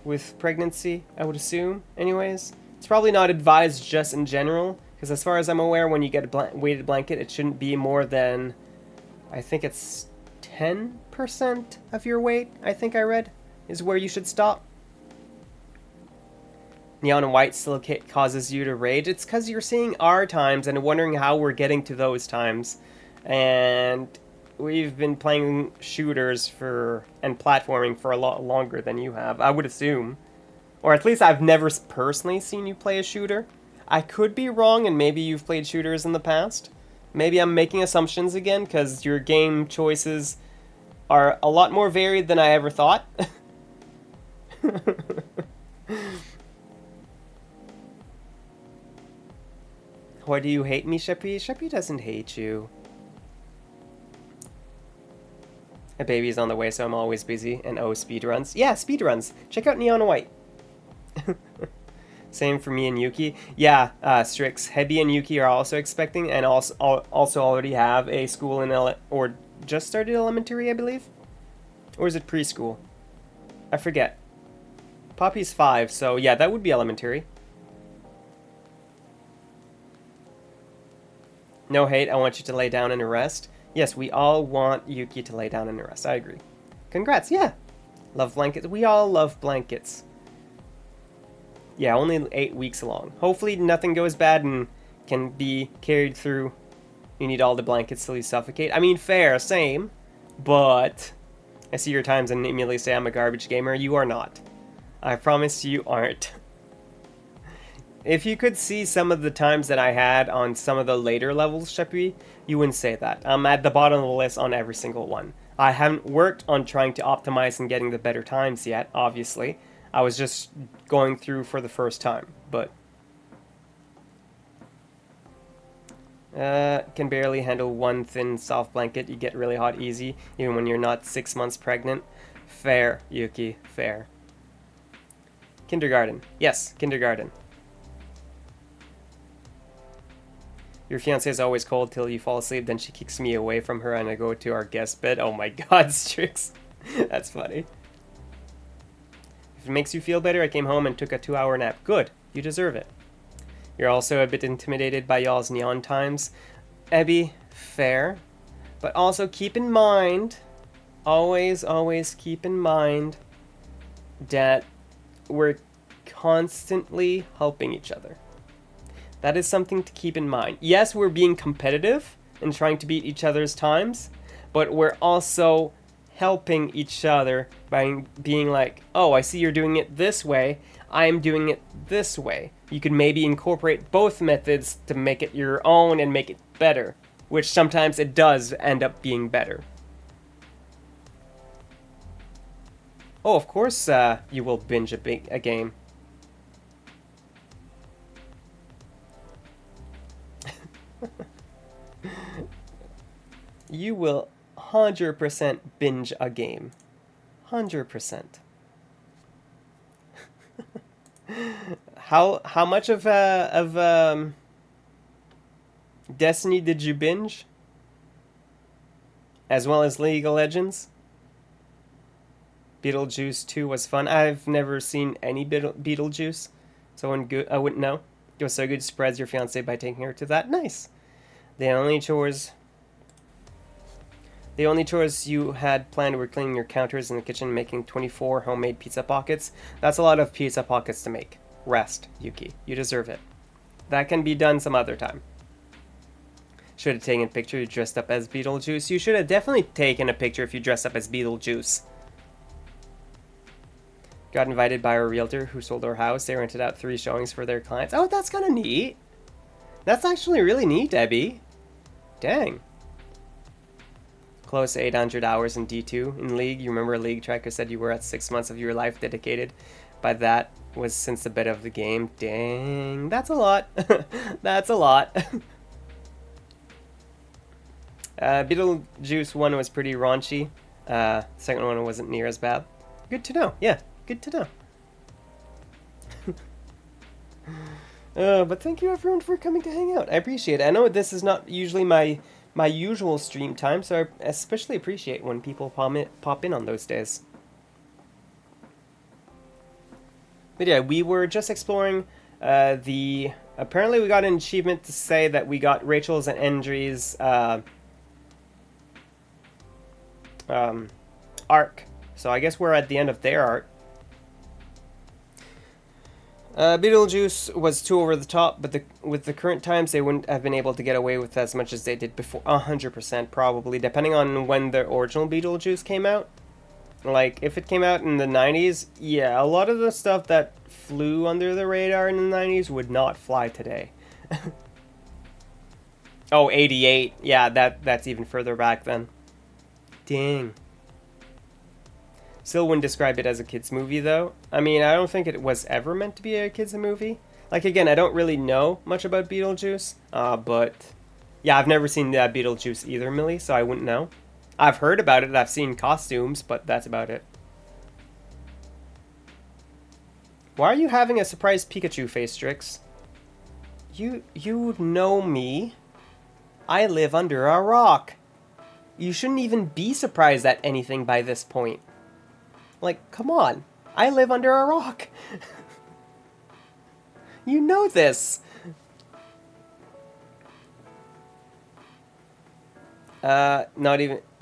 with pregnancy, I would assume, anyways. It's probably not advised just in general, because as far as I'm aware, when you get a weighted blanket, it shouldn't be more than, I think it's 10% of your weight, I think I read, is where you should stop. Neon white still causes you to rage. It's because you're seeing our times and wondering how we're getting to those times. And we've been playing shooters and platforming for a lot longer than you have, I would assume. Or at least I've never personally seen you play a shooter. I could be wrong, and maybe you've played shooters in the past. Maybe I'm making assumptions again, because your game choices are a lot more varied than I ever thought. Why do you hate me, Sheppy? Sheppy doesn't hate you. A baby's on the way, so I'm always busy. And oh, speedruns. Yeah, speedruns. Check out Neon White. Same for me and Yuki. Yeah, Strix. Hebi and Yuki are also expecting, and also already have a school in or just started elementary, I believe. Or is it preschool? I forget. Poppy's 5, so yeah, that would be elementary. No hate, I want you to lay down and rest. Yes, we all want Yuki to lay down and rest. I agree. Congrats, yeah. Love blankets. We all love blankets. Yeah, only 8 weeks along. Hopefully nothing goes bad and can be carried through. You need all the blankets till you suffocate. I mean, fair, same. But I see your times and immediately say I'm a garbage gamer. You are not. I promise you aren't. If you could see some of the times that I had on some of the later levels, Sheppy, you wouldn't say that. I'm at the bottom of the list on every single one. I haven't worked on trying to optimize and getting the better times yet, obviously. I was just going through for the first time, but... can barely handle one thin, soft blanket. You get really hot easy, even when you're not 6 months pregnant. Fair, Yuki, fair. Kindergarten. Yes, kindergarten. Your fiancé is always cold till you fall asleep, then she kicks me away from her and I go to our guest bed. Oh my god, Strix. That's funny. If it makes you feel better, I came home and took a 2-hour nap. Good. You deserve it. You're also a bit intimidated by y'all's neon times. Ebby, fair. But also keep in mind, always keep in mind that we're constantly helping each other. That is something to keep in mind. Yes, we're being competitive and trying to beat each other's times, but we're also helping each other by being like, oh, I see you're doing it this way, I'm doing it this way. You could maybe incorporate both methods to make it your own and make it better, which sometimes it does end up being better. Oh, of course you will binge a game. You will 100% binge a game. 100%. How much of Destiny did you binge? As well as League of Legends? Beetlejuice 2 was fun. I've never seen any Beetlejuice, so I wouldn't know. It was so good to surprise your fiance by taking her to that. Nice. The only chores you had planned were cleaning your counters in the kitchen and making 24 homemade pizza pockets. That's a lot of pizza pockets to make. Rest, Yuki. You deserve it. That can be done some other time. Should have taken a picture you dressed up as Beetlejuice. You should have definitely taken a picture if you dressed up as Beetlejuice. Got invited by our realtor who sold our house. They rented out 3 showings for their clients. Oh, that's kind of neat. That's actually really neat, Debbie. Dang. Close to 800 hours in D2. In League, you remember League Tracker said you were at 6 months of your life dedicated. By that was since the bit of the game. Dang, that's a lot. That's a lot. Beetlejuice 1 was pretty raunchy. Second one wasn't near as bad. Good to know. Yeah, good to know. But thank you everyone for coming to hang out. I appreciate it. I know this is not usually my my usual stream time, so I especially appreciate when people pop in on those days. But yeah, we were just exploring apparently we got an achievement to say that we got Rachel's and Endry's arc. So I guess we're at the end of their arc. Beetlejuice was too over the top, but with the current times, they wouldn't have been able to get away with as much as they did before. 100% probably, depending on when the original Beetlejuice came out. Like, if it came out in the 90s, yeah, a lot of the stuff that flew under the radar in the 90s would not fly today. Oh, 88. Yeah, that's even further back then. Dang. Still wouldn't describe it as a kid's movie, though. I mean, I don't think it was ever meant to be a kid's movie. Like, again, I don't really know much about Beetlejuice, but yeah, I've never seen Beetlejuice either, Millie, so I wouldn't know. I've heard about it, I've seen costumes, but that's about it. Why are you having a surprised Pikachu face, Strix? You know me. I live under a rock. You shouldn't even be surprised at anything by this point. Like, come on. I live under a rock. You know this.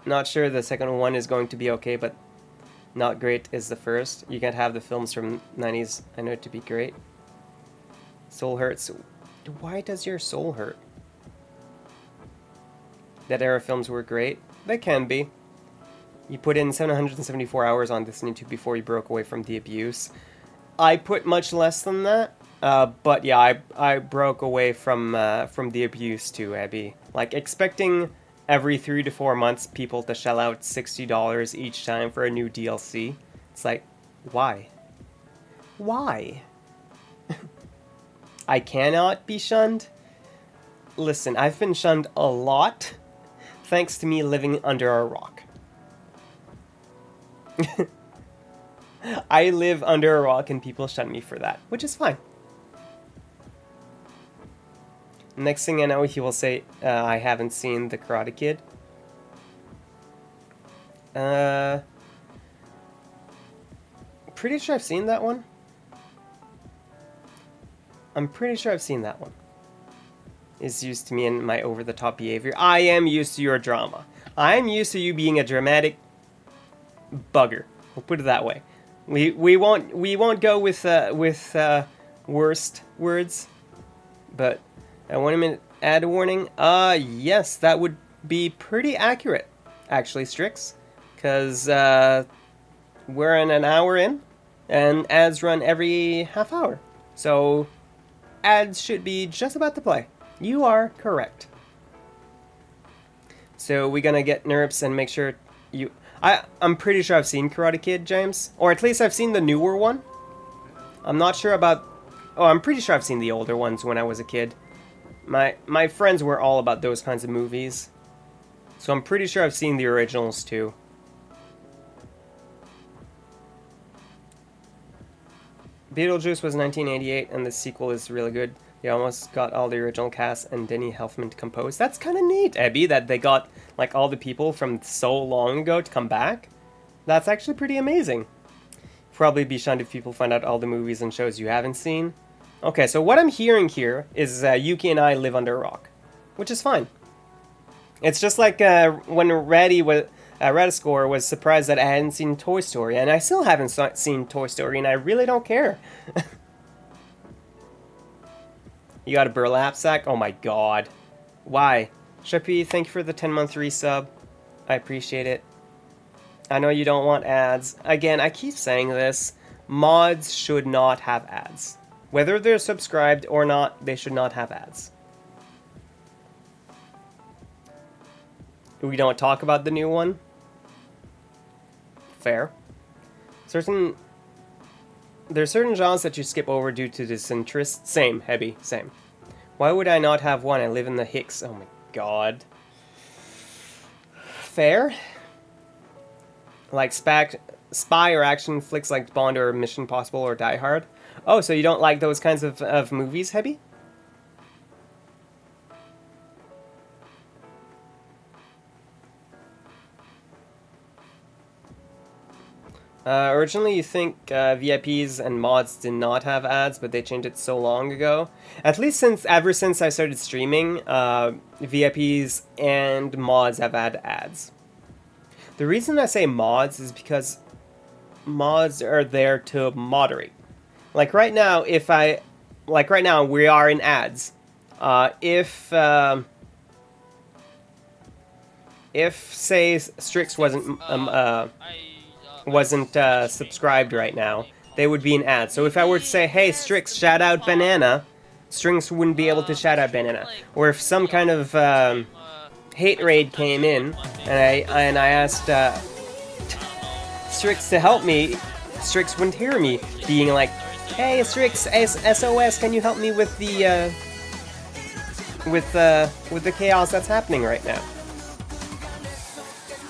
Not sure the second one is going to be okay, but not great is the first. You can't have the films from 90s, I know, to be great. Soul hurts. Why does your soul hurt? That era films were great. They can be. You put in 774 hours on Disney 2 before you broke away from the abuse. I put much less than that. But yeah, I broke away from the abuse too, Abby. Like, expecting every 3 to 4 months people to shell out $60 each time for a new DLC. It's like, why? Why? I cannot be shunned? Listen, I've been shunned a lot thanks to me living under a rock. I live under a rock and people shun me for that, which is fine. Next thing I know, he will say, I haven't seen The Karate Kid. Pretty sure I've seen that one. I'm pretty sure I've seen that one. Is used to me and my over-the-top behavior. I am used to your drama. I am used to you being a dramatic bugger. We'll put it that way. We won't go with worst words, but I want to add a warning. Yes, that would be pretty accurate, actually, Strix, because we're an hour in, and ads run every half hour, so ads should be just about to play. You are correct. So we're gonna get nerfs and make sure you. I'm pretty sure I've seen Karate Kid, James, or at least I've seen the newer one. I'm not sure about. Oh, I'm pretty sure I've seen the older ones when I was a kid. My friends were all about those kinds of movies, so I'm pretty sure I've seen the originals too. Beetlejuice was 1988, and the sequel is really good. They almost got all the original cast and Denny Elfman to compose. That's kind of neat, Abby, that they got like all the people from so long ago to come back. That's actually pretty amazing. Probably be shunned if people find out all the movies and shows you haven't seen. Okay, so what I'm hearing here is Yuki and I live under a rock, which is fine. It's just like when Radiscore was surprised that I hadn't seen Toy Story, and I still haven't seen Toy Story, and I really don't care. You got a burlap sack? Oh my god. Why? Sheppy, thank you for the 10-month resub. I appreciate it. I know you don't want ads. Again, I keep saying this. Mods should not have ads. Whether they're subscribed or not, they should not have ads. We don't talk about the new one? Fair. There's certain genres that you skip over due to disinterest. Same, Hebby, same. Why would I not have one? I live in the Hicks. Oh my god. Fair. Like spy or action flicks like Bond or Mission Impossible or Die Hard. Oh, so you don't like those kinds of movies, Hebby? Originally, you think VIPs and mods did not have ads, but they changed it so long ago. At least ever since I started streaming, VIPs and mods have had ads. The reason I say mods is because mods are there to moderate. Like right now, we are in ads. If say Strix wasn't subscribed right now, they would be an ad. So if I were to say, hey Strix, shout out Banana, Strix wouldn't be able to shout out Banana. Or if some kind of hate raid came in and I asked Strix to help me, Strix wouldn't hear me being like, hey Strix, SOS, can you help me with the chaos that's happening right now?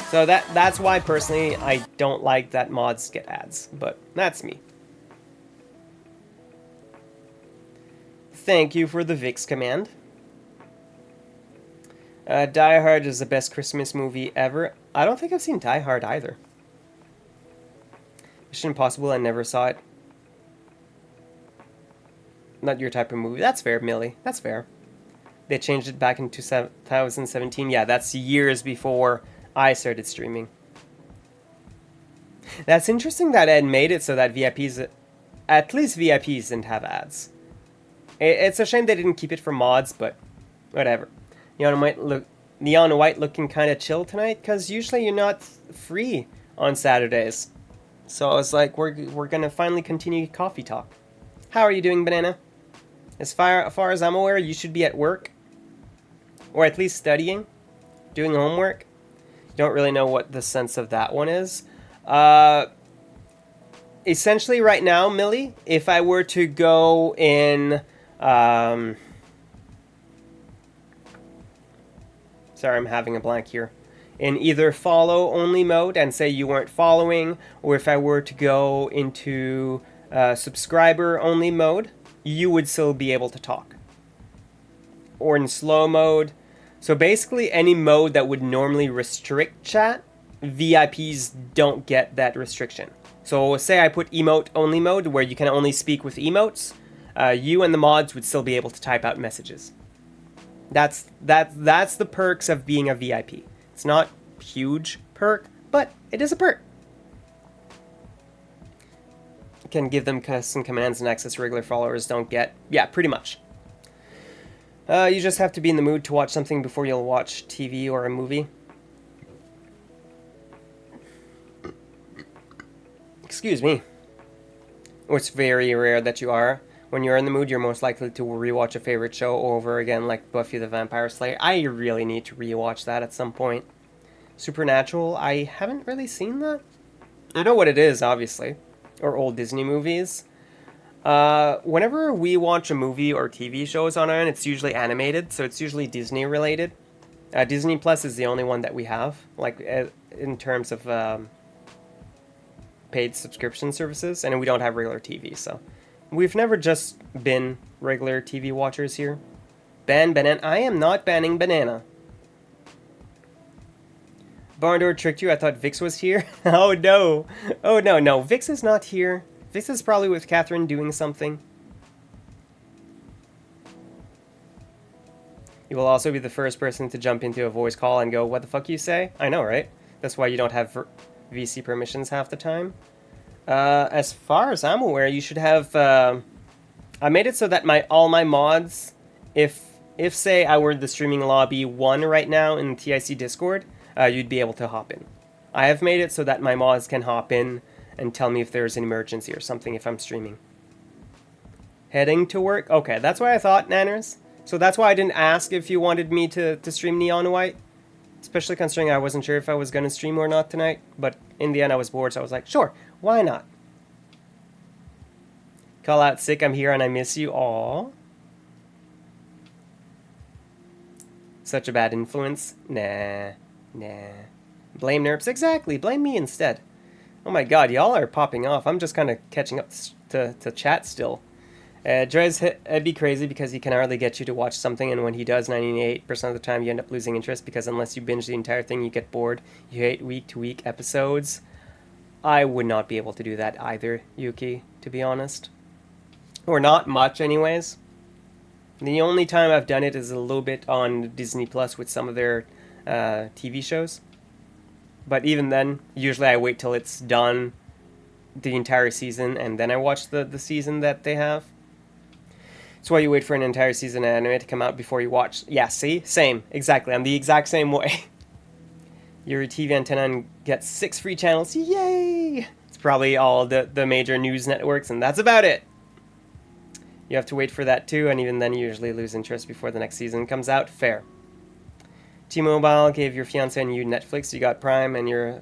So that's why, personally, I don't like that mods get ads, but that's me. Thank you for the Vix command. Die Hard is the best Christmas movie ever. I don't think I've seen Die Hard either. Mission Impossible, I never saw it. Not your type of movie. That's fair, Millie. That's fair. They changed it back in 2017. Yeah, that's years before I started streaming. That's interesting that Ed made it so that VIPs, at least VIPs, didn't have ads. It's a shame they didn't keep it for mods, but whatever. Neon White looking kind of chill tonight, because usually you're not free on Saturdays. So I was like, we're gonna finally continue coffee talk. How are you doing, Banana? As far as I'm aware, you should be at work, or at least studying, doing homework. Don't really know what the sense of that one is. Essentially right now, Millie, if I were to go in... sorry, I'm having a blank here. In either follow only mode and say you weren't following, or if I were to go into subscriber only mode, you would still be able to talk. Or in slow mode. So basically any mode that would normally restrict chat, VIPs don't get that restriction. So say I put emote only mode where you can only speak with emotes, you and the mods would still be able to type out messages. That's the perks of being a VIP. It's not a huge perk, but it is a perk. You can give them custom commands and access regular followers don't get. Yeah, pretty much. You just have to be in the mood to watch something before you'll watch TV or a movie. Excuse me. It's very rare that you are. When you're in the mood, you're most likely to rewatch a favorite show over again, like Buffy the Vampire Slayer. I really need to rewatch that at some point. Supernatural, I haven't really seen that. I know what it is, obviously. Or old Disney movies. Whenever we watch a movie or TV shows on our end, it's usually animated, so it's usually Disney related. Disney Plus is the only one that we have, like in terms of paid subscription services, and we don't have regular TV, so we've never just been regular TV watchers here. Ban Banana. I am not banning Banana. Barndoor tricked you. I thought Vix was here. Oh no. Oh no. Vix is not here. Vix is probably with Catherine doing something. You will also be the first person to jump into a voice call and go, what the fuck you say? I know, right? That's why you don't have VC permissions half the time. As far as I'm aware, you should have... I made it so that all my mods, if say I were the streaming lobby 1 right now in the TIC Discord, you'd be able to hop in. I have made it so that my mods can hop in and tell me if there's an emergency or something if I'm streaming. Heading to work? Okay, that's what I thought, Nanners. So that's why I didn't ask if you wanted me to stream Neon White. Especially considering I wasn't sure if I was going to stream or not tonight. But in the end I was bored, so I was like, sure, why not? Call out sick, I'm here and I miss you. Aww. Such a bad influence? Nah. Blame Nerps? Exactly, blame me instead. Oh my god, y'all are popping off. I'm just kind of catching up to chat still. Drez, it'd be crazy because he can hardly get you to watch something, and when he does, 98% of the time you end up losing interest because unless you binge the entire thing, you get bored. You hate week-to-week episodes. I would not be able to do that either, Yuki, to be honest. Or not much, anyways. The only time I've done it is a little bit on Disney Plus with some of their TV shows. But even then, usually I wait till it's done, the entire season, and then I watch the season that they have. That's why you wait for an entire season of anime to come out before you watch. Yeah, see? Same. Exactly. I'm the exact same way. Your TV antenna gets 6 free channels. Yay! It's probably all the major news networks, and that's about it. You have to wait for that too, and even then you usually lose interest before the next season comes out. Fair. T-Mobile gave your fiance and you Netflix. You got Prime, and your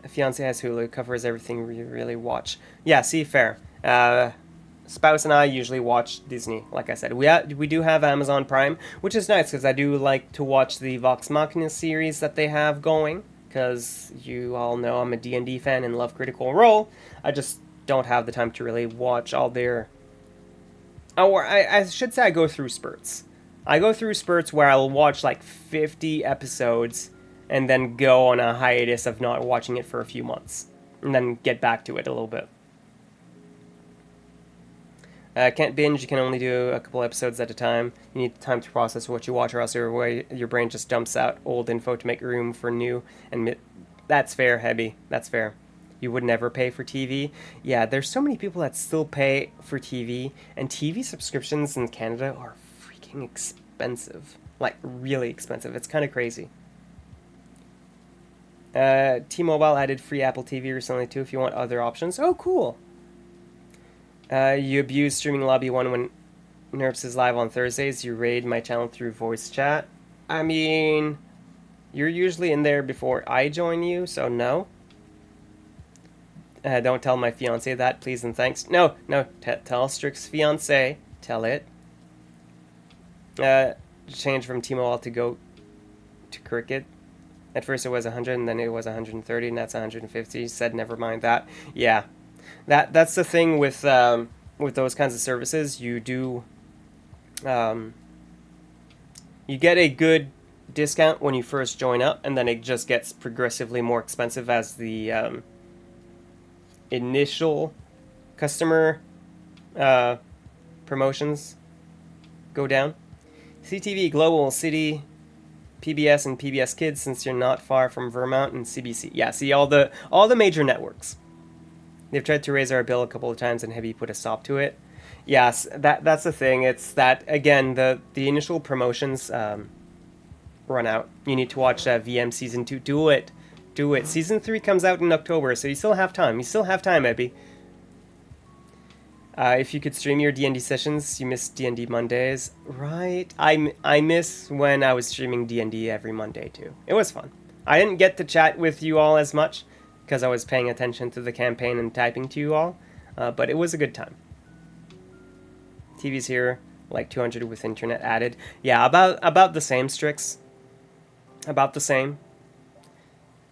fiance has Hulu. Covers everything you really watch. Yeah, see, fair. Spouse and I usually watch Disney. Like I said, we do have Amazon Prime, which is nice because I do like to watch the Vox Machina series that they have going. Because you all know I'm a D&D fan and love Critical Role. I just don't have the time to really watch all their. Or I should say I go through spurts. I go through spurts where I'll watch like 50 episodes and then go on a hiatus of not watching it for a few months. And then get back to it a little bit. Can't binge, you can only do a couple episodes at a time. You need time to process what you watch, or else your brain just dumps out old info to make room for new. And that's fair, Hebby. That's fair. You would never pay for TV. Yeah, there's so many people that still pay for TV, and TV subscriptions in Canada are freaking expensive. Like, really expensive. It's kind of crazy. T-Mobile added free Apple TV recently, too, if you want other options. Oh, cool. You abuse Streaming Lobby 1 when NERPS is live on Thursdays. You raid my channel through voice chat. I mean, you're usually in there before I join you, so no. Don't tell my fiance that, please and thanks. No, tell Strick's fiance. Tell it. Change from T-Mobile to go to Cricket. At first it was 100, and then it was 130, and that's 150. Said never mind that. Yeah. That's the thing with those kinds of services. You do you get a good discount when you first join up, and then it just gets progressively more expensive as the initial customer promotions go down. CTV, Global, City, PBS, and PBS Kids, since you're not far from Vermont, and CBC. Yeah, see all the major networks. They've tried to raise our bill a couple of times, and Heavy put a stop to it. Yes, that's the thing. It's that, again, the initial promotions run out. You need to watch VM Season 2. Do it. Season 3 comes out in October, so you still have time. Abby. If you could stream your D&D sessions, you miss D&D Mondays. Right. I miss when I was streaming D&D every Monday, too. It was fun. I didn't get to chat with you all as much, because I was paying attention to the campaign and typing to you all, but it was a good time. TV's here, like 200 with internet added. Yeah, about the same, Strix. About the same.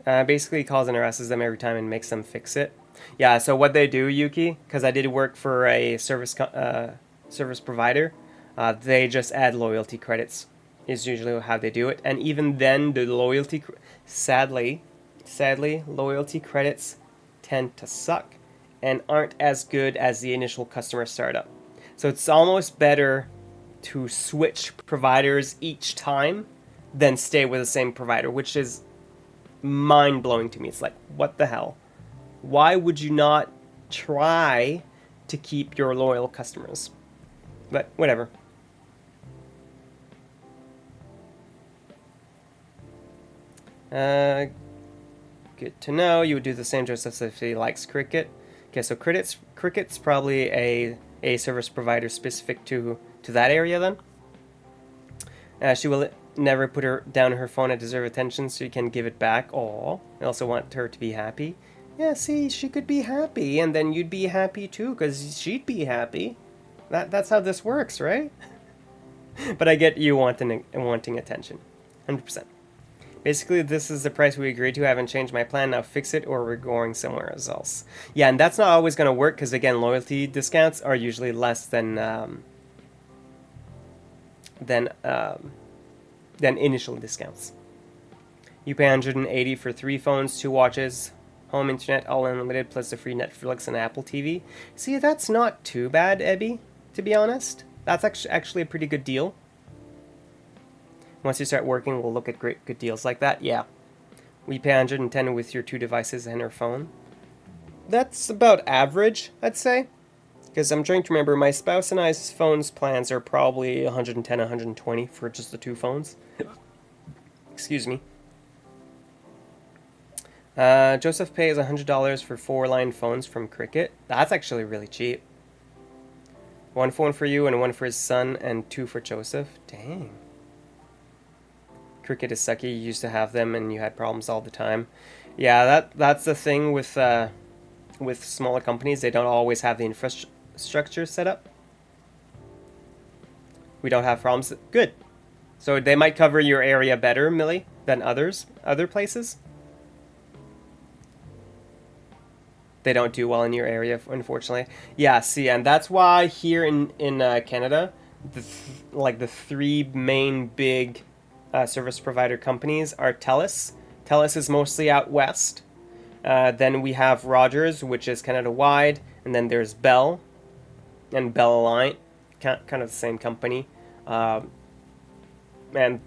Basically, he calls and harasses them every time and makes them fix it. Yeah, so what they do, Yuki, because I did work for a service provider, they just add loyalty credits, is usually how they do it. And even then, the loyalty, sadly, loyalty credits tend to suck and aren't as good as the initial customer startup. So it's almost better to switch providers each time than stay with the same provider, which is mind-blowing to me. It's like, what the hell? Why would you not try to keep your loyal customers? But whatever. Good to know. You would do the same just as if he likes cricket. Okay, so cricket's probably a service provider specific to that area then. She will never put down her phone. I deserve attention, so you can give it back. Aw. I also want her to be happy. Yeah, see, she could be happy, and then you'd be happy too, because she'd be happy. That's how this works, right? But I get you wanting attention. 100%. Basically, this is the price we agreed to. I haven't changed my plan. Now fix it or we're going somewhere else. Yeah, and that's not always going to work because, again, loyalty discounts are usually less than initial discounts. You pay 180 for 3 phones, 2 watches, home internet, all unlimited, plus the free Netflix and Apple TV. See, that's not too bad, Ebby, to be honest. That's actually a pretty good deal. Once you start working, we'll look at good deals like that. Yeah. We pay 110 with your 2 devices and our phone. That's about average, I'd say. Because I'm trying to remember, my spouse and I's phone's plans are probably 110, 120 for just the 2 phones. Excuse me. Joseph pays $100 for 4-line phones from Cricket. That's actually really cheap. 1 phone for you and 1 for his son and 2 for Joseph. Dang. Cricket is sucky. You used to have them and you had problems all the time. Yeah, that's the thing with smaller companies. They don't always have the infrastructure set up. We don't have problems. Good. So they might cover your area better, Millie, than other places. They don't do well in your area, unfortunately. Yeah, see, and that's why here in Canada, the 3 main big service provider companies are TELUS. TELUS is mostly out west. Then we have Rogers, which is Canada-wide, and then there's Bell and Bell Alliant, kind of the same company. And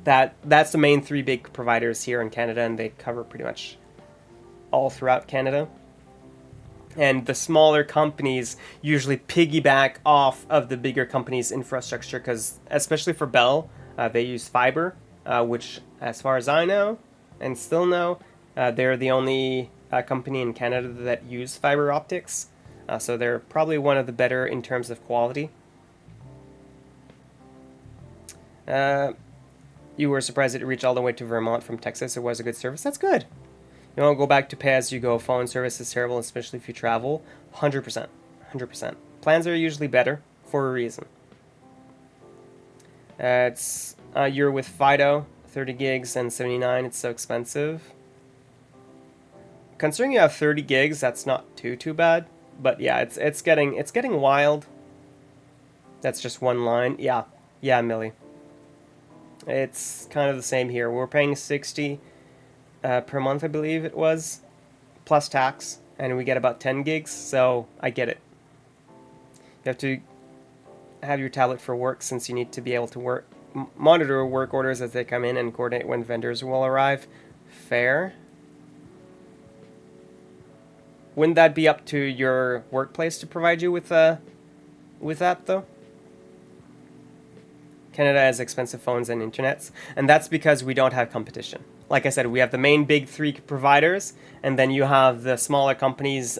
that's the main 3 big providers here in Canada, and they cover pretty much all throughout Canada. And the smaller companies usually piggyback off of the bigger companies' infrastructure, because especially for Bell, they use fiber, which, as far as I know, and still know, they're the only company in Canada that use fiber optics. So they're probably one of the better in terms of quality. You were surprised that it reached all the way to Vermont from Texas. It was a good service. That's good. You want to go back to pay-as-you-go. Phone service is terrible, especially if you travel. 100%. 100%. Plans are usually better for a reason. You're with Fido, 30 gigs and 79. It's so expensive. Considering you have 30 gigs, that's not too bad. But yeah, it's getting wild. That's just 1 line. Yeah, Millie. It's kind of the same here. We're paying 60 per month, I believe it was, plus tax, and we get about 10 gigs, so I get it. You have to have your tablet for work, since you need to be able to monitor work orders as they come in and coordinate when vendors will arrive. Fair. Wouldn't that be up to your workplace to provide you with that, though? Canada has expensive phones and internets, and that's because we don't have competition. Like I said, we have the main big 3 providers, and then you have the smaller companies,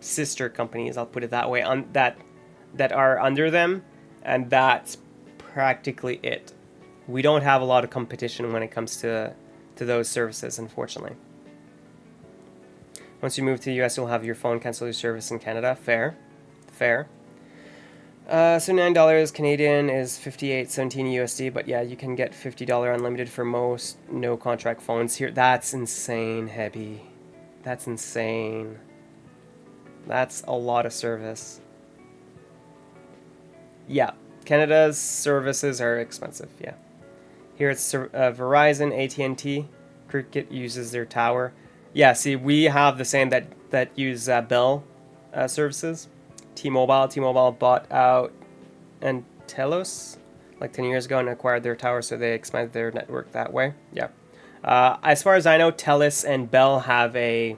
sister companies, I'll put it that way, that are under them, and that's practically it. We don't have a lot of competition when it comes to those services, unfortunately. Once you move to the US, you'll have your phone cancel your service in Canada. Fair. $79 Canadian is $58.17 USD, but yeah, you can get $50 unlimited for most no contract phones here. That's insane, Hebby. That's insane. That's a lot of service. Yeah, Canada's services are expensive, yeah. Here it's Verizon, AT&T. Cricket uses their tower. Yeah, see, we have the same that use Bell services. T-Mobile bought out and Telos like 10 years ago and acquired their tower, so they expanded their network that way. Yeah. As far as I know, Telus and Bell have a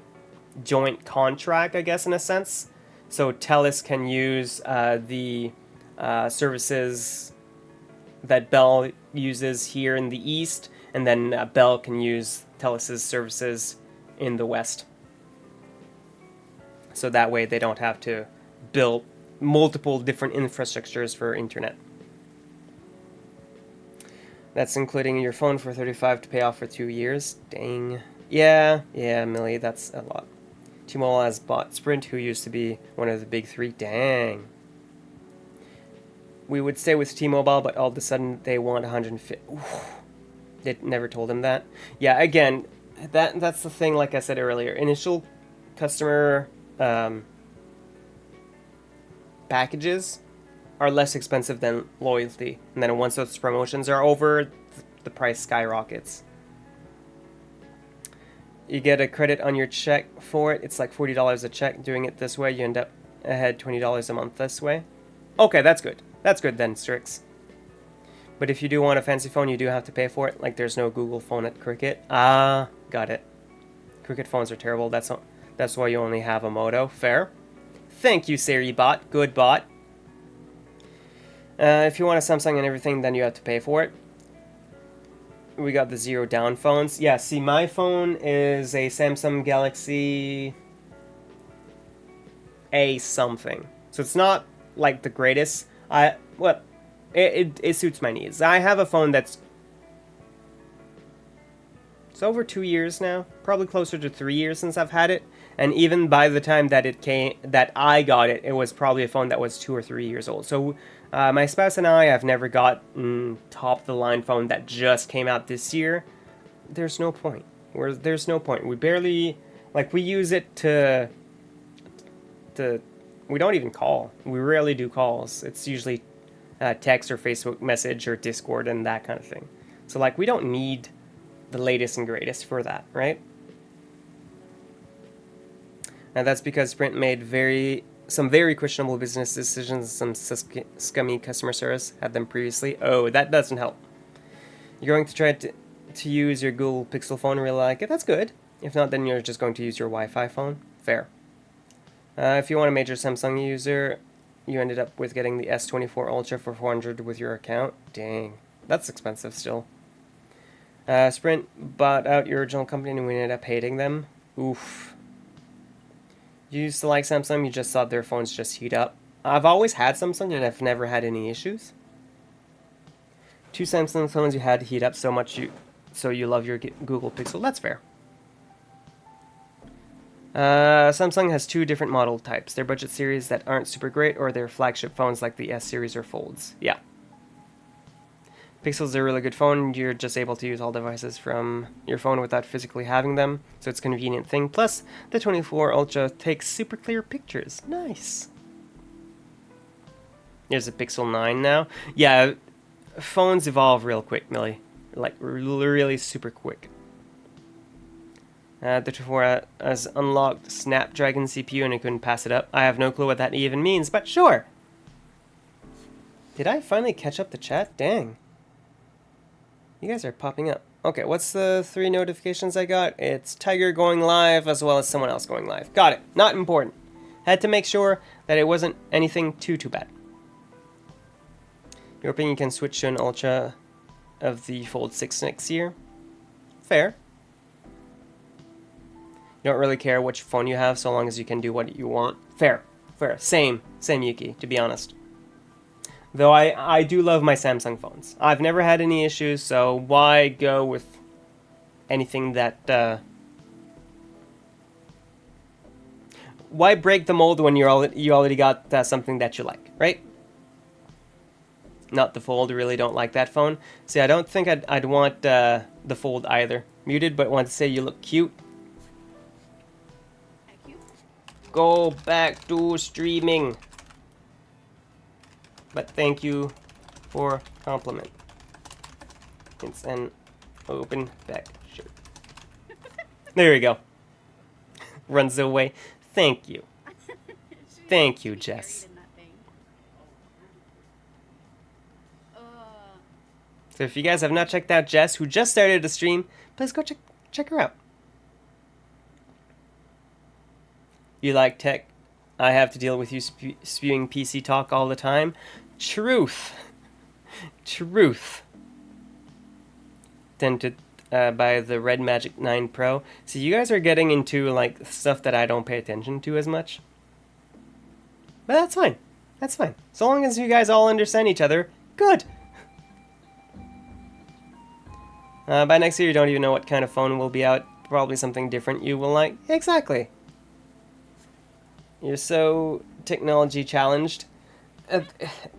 joint contract, I guess, in a sense. So Telus can use the services that Bell uses here in the east, and then Bell can use Telus's services in the west. So that way they don't have to build multiple different infrastructures for internet. That's including your phone for $35 to pay off for 2 years. Dang. Yeah, Millie, that's a lot. T-Mobile has bought Sprint, who used to be one of the big 3. Dang. We would stay with T-Mobile, but all of a sudden they want 150. They never told him that. Yeah, again, that's the thing, like I said earlier. Initial customer packages are less expensive than loyalty, and then once those promotions are over, the price skyrockets. You get a credit on your check for it. It's like $40 a check. Doing it this way, you end up ahead $20 a month this way. Okay, that's good. That's good then, Strix. But if you do want a fancy phone, you do have to pay for it. Like, there's no Google phone at Cricket. Ah, got it. Cricket phones are terrible. That's why you only have a Moto. Fair. Thank you, Siri bot. Good bot. If you want a Samsung and everything, then you have to pay for it. We got the zero down phones. Yeah, see, my phone is a Samsung Galaxy A something. So it's not like the greatest. It suits my needs. I have a phone that's it's over 2 years now, probably closer to 3 years since I've had it. And even by the time that I got it, it was probably a phone that was 2 or 3 years old. So my spouse and I have never gotten top of the line phone that just came out this year. There's no point. There's no point. We barely we use it to we don't even call. We rarely do calls. It's usually text or Facebook message or Discord and that kind of thing. So we don't need the latest and greatest for that, right? And that's because Sprint made some very questionable business decisions, some scummy customer service had them previously. Oh, that doesn't help. You're going to try to use your Google Pixel phone and really like it. That's good. If not, then you're just going to use your Wi-Fi phone. Fair. If you want a major Samsung user, you ended up with getting the S24 Ultra for $400 with your account. Dang, that's expensive still. Sprint bought out your original company and we ended up hating them. Oof. You used to like Samsung, you just thought their phones just heat up. I've always had Samsung and I've never had any issues. 2 Samsung phones you had to heat up so much so you love your Google Pixel. That's fair. Samsung has 2 different model types. Their budget series that aren't super great or their flagship phones like the S series or Folds. Yeah. Pixel's a really good phone. You're just able to use all devices from your phone without physically having them, so it's a convenient thing. Plus, the 24 Ultra takes super clear pictures. Nice. There's a Pixel 9 now. Yeah, phones evolve real quick, Millie. Really super quick. The 24 has unlocked Snapdragon CPU and I couldn't pass it up. I have no clue what that even means, but sure. Did I finally catch up the chat? Dang. You guys are popping up. Okay, what's the 3 notifications I got? It's Tiger going live as well as someone else going live. Got it. Not important. Had to make sure that it wasn't anything too bad. You're hoping you can switch to an Ultra of the Fold 6 next year? Fair. You don't really care which phone you have so long as you can do what you want. Fair. Same Yuki, to be honest. Though I do love my Samsung phones. I've never had any issues, so why go with anything that... why break the mold when you already got something that you like, right? Not the Fold, really don't like that phone. See, I don't think I'd want the Fold either. Muted, but want to say you look cute. Go back to streaming. But thank you for compliment. It's an open back shirt. There we go. Runs away. Thank you. Thank you, Jess. So if you guys have not checked out Jess, who just started a stream, please go check her out. You like tech? I have to deal with you spewing PC talk all the time. Truth. Truth. Tempted by the Red Magic 9 Pro. So you guys are getting into stuff that I don't pay attention to as much. But that's fine. That's fine. So long as you guys all understand each other, good. By next year you don't even know what kind of phone will be out. Probably something different you will like. Exactly. You're so technology challenged.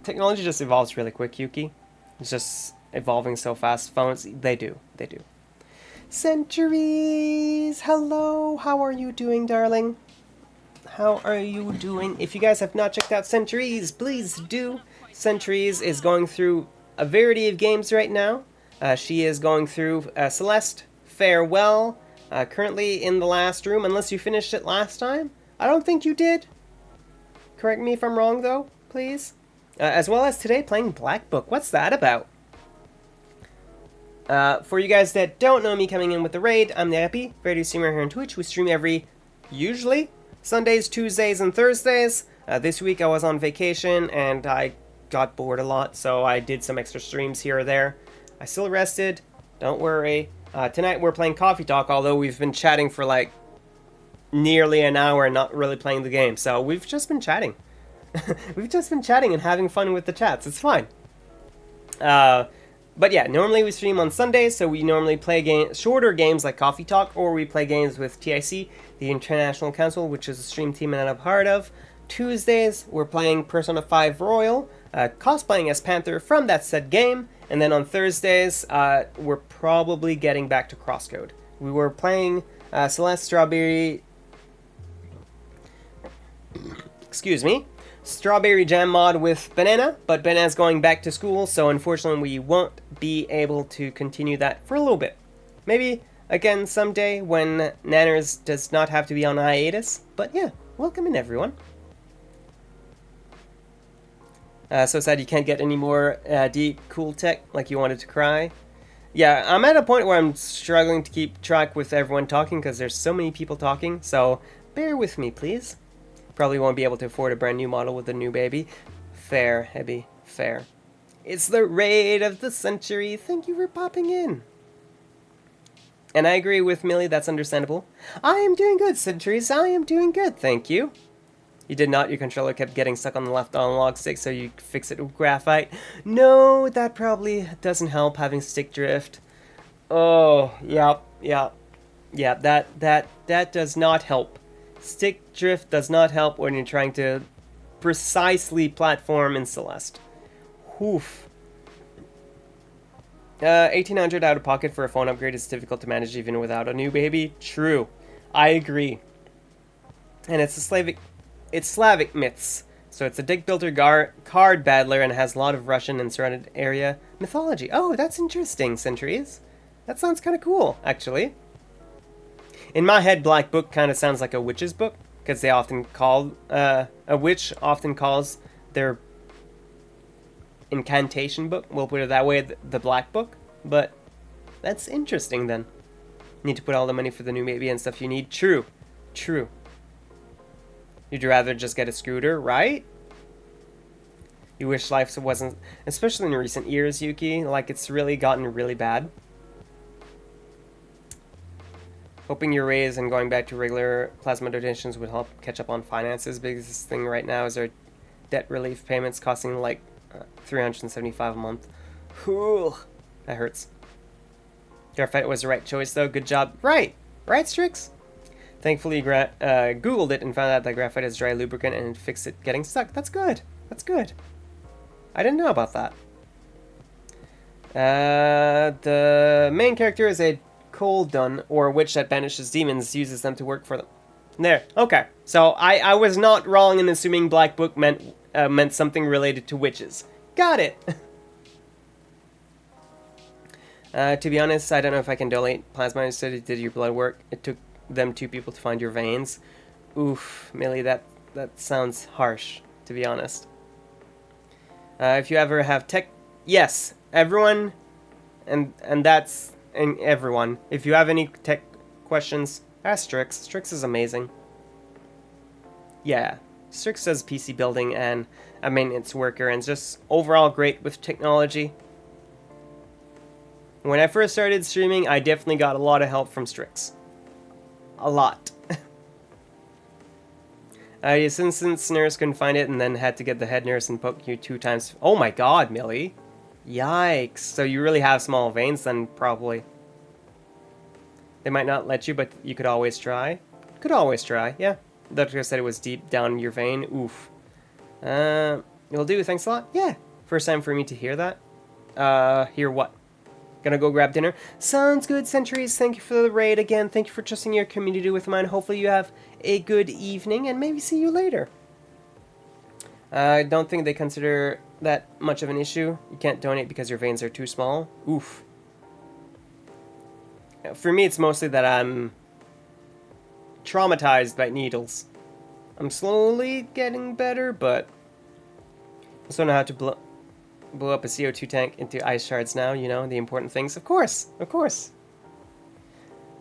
Technology just evolves really quick, Yuki. It's just evolving so fast. Phones, they do. Centuries! Hello! How are you doing, darling? How are you doing? If you guys have not checked out Centuries, please do. Centuries is going through a variety of games right now. She is going through Celeste, Farewell, Currently in the last room, unless you finished it last time. I don't think you did. Correct me if I'm wrong, though, please. As well as today playing Black Book. What's that about? For you guys that don't know me coming in with the raid, I'm the Epi, radio streamer here on Twitch. We stream usually, Sundays, Tuesdays, and Thursdays. This week I was on vacation and I got bored a lot, so I did some extra streams here or there. I still rested, don't worry. Tonight we're playing Coffee Talk, although we've been chatting for like nearly an hour and not really playing the game. So we've just been chatting. We've just been chatting and having fun with the chats. It's fine. But yeah, normally we stream on Sundays, so we normally play shorter games like Coffee Talk, or we play games with TIC, the International Council, which is a stream team that I'm part of. Tuesdays, we're playing Persona 5 Royal, cosplaying as Panther from that said game. And then on Thursdays, we're probably getting back to Crosscode. We were playing Celeste Strawberry Jam mod with Banana, but Banana's going back to school, so unfortunately we won't be able to continue that for a little bit. Maybe again someday when Nanners does not have to be on hiatus, but yeah, welcome in everyone. So sad you can't get any more deep cool tech like you wanted to cry. Yeah, I'm at a point where I'm struggling to keep track with everyone talking because there's so many people talking, so bear with me please. Probably won't be able to afford a brand new model with a new baby. Fair, Hebby, fair. It's the raid of the century. Thank you for popping in. And I agree with Millie, that's understandable. I am doing good, Centuries. I am doing good, thank you. You did not. Your controller kept getting stuck on the left analog stick, so you fix it with graphite. No, that probably doesn't help, having stick drift. Oh, yeah, that does not help. Stick drift does not help when you're trying to precisely platform in Celeste. Oof. 1800 out of pocket for a phone upgrade is difficult to manage even without a new baby. True. I agree. And it's Slavic myths. So it's a deck builder card battler and has a lot of Russian and surrounded area mythology. Oh, that's interesting, Centuries. That sounds kind of cool, actually. In my head, Black Book kind of sounds like a witch's book, because they often call, a witch often calls their incantation book, we'll put it that way, the Black Book. But that's interesting then. Need to put all the money for the new baby and stuff you need. True. True. You'd rather just get a scooter, right? You wish life wasn't, especially in recent years, Yuki, like it's really gotten really bad. Hoping your raise and going back to regular plasma donations would help catch up on finances. Biggest thing right now is our debt relief payments costing like $375 a month. Whew, that hurts. Graphite was the right choice though. Good job. Right, Strix? Thankfully, Googled it and found out that graphite is dry lubricant and fixed it getting stuck. That's good. That's good. I didn't know about that. The main character is a Koldun, or a witch that banishes demons, uses them to work for them. There. Okay. So I was not wrong in assuming Black Book meant something related to witches. Got it. To be honest, I don't know if I can donate plasma. Instead, it did your blood work. It took them 2 people to find your veins. Oof, Millie, that sounds harsh, to be honest. If you ever have tech... Yes, everyone, and that's... And everyone, if you have any tech questions, ask Strix. Strix is amazing. Yeah, Strix does PC building and a maintenance worker and just overall great with technology. When I first started streaming, I definitely got a lot of help from Strix. A lot. His instance nurse couldn't find it and then had to get the head nurse and poke you 2 times. Oh my god, Millie. Yikes. So you really have small veins then, probably. They might not let you, but you could always try. Could always try, yeah. The doctor said it was deep down your vein. Oof. You'll do, thanks a lot. Yeah. First time for me to hear that. Hear what? Gonna go grab dinner. Sounds good, Centuries. Thank you for the raid again. Thank you for trusting your community with mine. Hopefully you have a good evening and maybe see you later. I don't think they consider that much of an issue. You can't donate because your veins are too small. Oof. For me, it's mostly that I'm traumatized by needles. I'm slowly getting better, but I also know how to blow up a CO2 tank into ice shards now, you know, the important things. Of course, of course.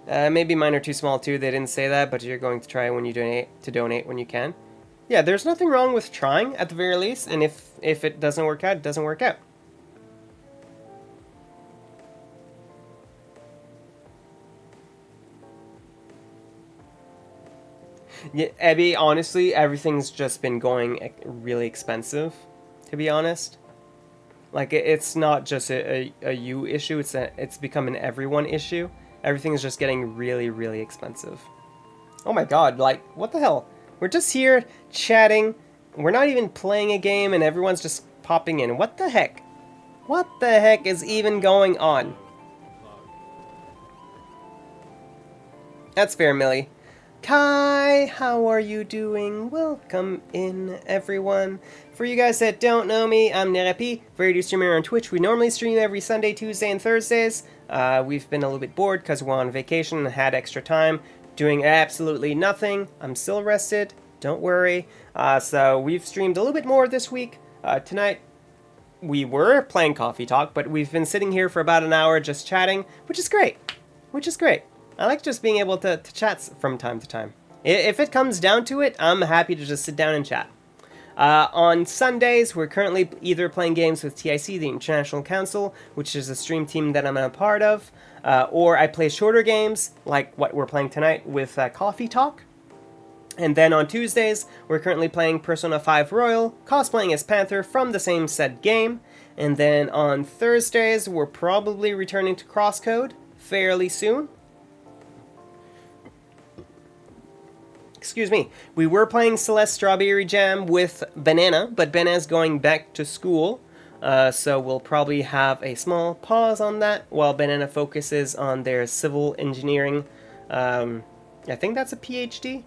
Maybe mine are too small too, they didn't say that, but you're going to try when you donate when you can. Yeah, there's nothing wrong with trying, at the very least, and if it doesn't work out, it doesn't work out. Yeah, Abby, honestly, everything's just been going really expensive, to be honest. Like, it's not just a you issue, it's become an everyone issue. Everything's just getting really, really expensive. Oh my god, like, what the hell? We're just here chatting, we're not even playing a game, and everyone's just popping in. What the heck? What the heck is even going on? That's fair, Millie. Kai, how are you doing? Welcome in, everyone. For you guys that don't know me, I'm Nerapi, variety streamer on Twitch. We normally stream every Sunday, Tuesday, and Thursdays. We've been a little bit bored because we're on vacation and had extra time doing absolutely nothing. I'm still rested, don't worry. So we've streamed a little bit more this week. Tonight, we were playing Coffee Talk, but we've been sitting here for about an hour just chatting, which is great. Which is great. I like just being able to chat from time to time. If it comes down to it, I'm happy to just sit down and chat. On Sundays, we're currently either playing games with TIC, the International Council, which is a stream team that I'm a part of, or I play shorter games, like what we're playing tonight with Coffee Talk. And then on Tuesdays, we're currently playing Persona 5 Royal, cosplaying as Panther from the same said game. And then on Thursdays, we're probably returning to Crosscode fairly soon. Excuse me. We were playing Celeste Strawberry Jam with Banana, but Banana's going back to school. So we'll probably have a small pause on that while Banana focuses on their civil engineering. I think that's a PhD.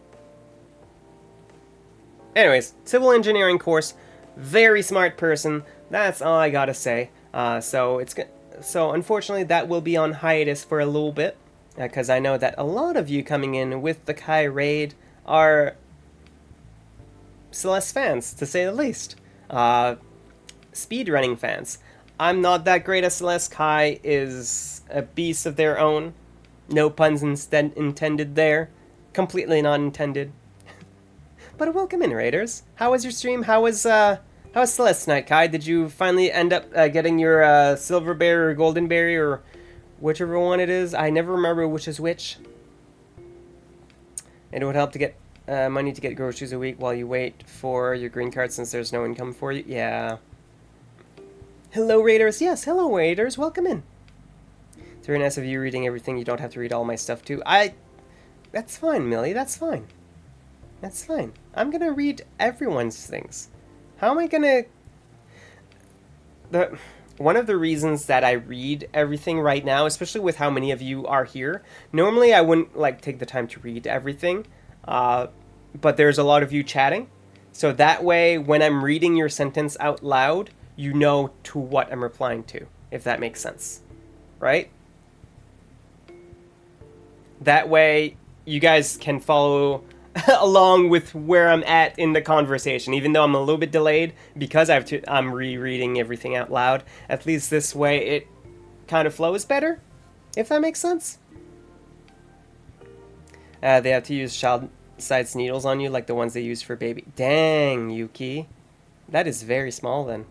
Anyways, civil engineering course. Very smart person. That's all I gotta say. So unfortunately that will be on hiatus for a little bit, because I know that a lot of you coming in with the Kai raid are Celeste fans, to say the least. Speedrunning fans. I'm not that great at Celeste. Kai is a beast of their own. No puns intended there. Completely not intended. But welcome in, Raiders. How was your stream? How was Celeste tonight, Kai? Did you finally end up getting your silver berry or golden berry or whichever one it is? I never remember which is which. It would help to get money to get groceries a week while you wait for your green card since there's no income for you. Yeah. Hello, Raiders. Yes, hello, Raiders. Welcome in. It's very nice of you reading everything. You don't have to read all my stuff, too. That's fine, Millie. That's fine. That's fine. I'm gonna read everyone's things. How am I gonna... One of the reasons that I read everything right now, especially with how many of you are here, normally I wouldn't take the time to read everything, but there's a lot of you chatting, so that way when I'm reading your sentence out loud, you know to what I'm replying to, if that makes sense, right? That way you guys can follow along with where I'm at in the conversation, even though I'm a little bit delayed because I'm rereading everything out loud. At least this way it kind of flows better, if that makes sense. They have to use child-sized needles on you like the ones they use for baby. Dang, Yuki. That is very small then.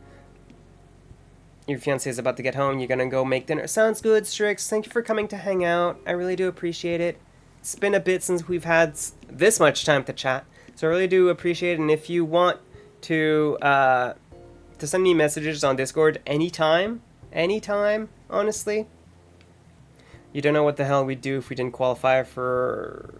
Your fiance is about to get home. You're gonna go make dinner. Sounds good, Strix. Thank you for coming to hang out. I really do appreciate it. It's been a bit since we've had this much time to chat, so I really do appreciate it. And if you want to send me messages on Discord anytime, honestly. You don't know what the hell we'd do if we didn't qualify for...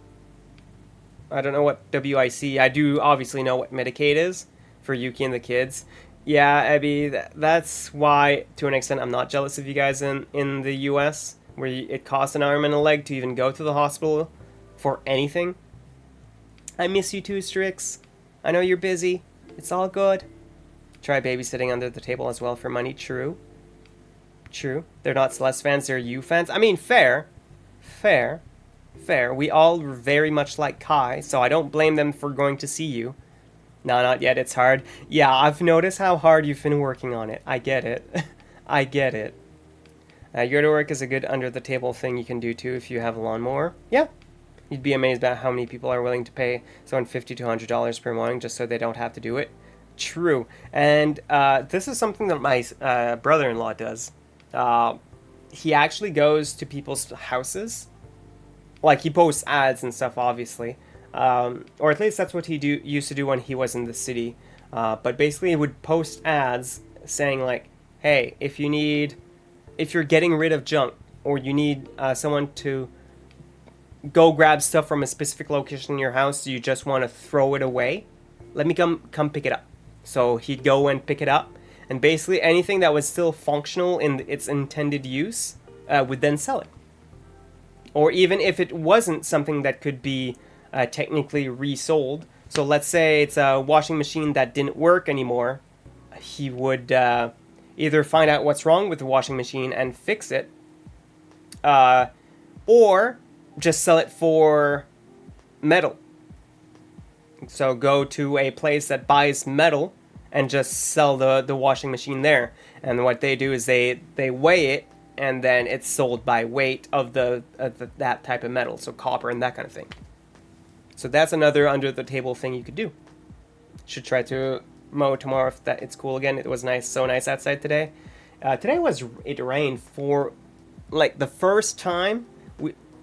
I don't know what WIC... I do obviously know what Medicaid is for Yuki and the kids. Yeah, Abby, that's why, to an extent, I'm not jealous of you guys in the US, where it costs an arm and a leg to even go to the hospital for anything. I miss you too, Strix. I know you're busy. It's all good. Try babysitting under the table as well for money. True. True. They're not Celeste fans, they're you fans. I mean, fair. Fair. Fair. We all very much like Kai, so I don't blame them for going to see you. No, not yet. It's hard. Yeah, I've noticed how hard you've been working on it. I get it. I get it. Your to work is a good under-the-table thing you can do too if you have a lawnmower. Yeah. You'd be amazed about how many people are willing to pay someone $50 to $100 per mowing just so they don't have to do it. True. And this is something that my brother-in-law does. He actually goes to people's houses. Like, he posts ads and stuff, obviously. Or at least that's what he used to do when he was in the city. But basically, he would post ads saying, like, hey, if you're getting rid of junk, or you need someone to go grab stuff from a specific location in your house, you just want to throw it away, let me come pick it up. So he'd go and pick it up, and basically anything that was still functional in its intended use would then sell it. Or even if it wasn't something that could be technically resold, so let's say it's a washing machine that didn't work anymore, he would either find out what's wrong with the washing machine and fix it, or just sell it for metal. So go to a place that buys metal and just sell the washing machine there. And what they do is they weigh it, and then it's sold by weight of that type of metal, so copper and that kind of thing. So that's another under the table thing you could do. Should try to mow tomorrow if it's cool again. It was nice, so nice outside today. It rained for like the first time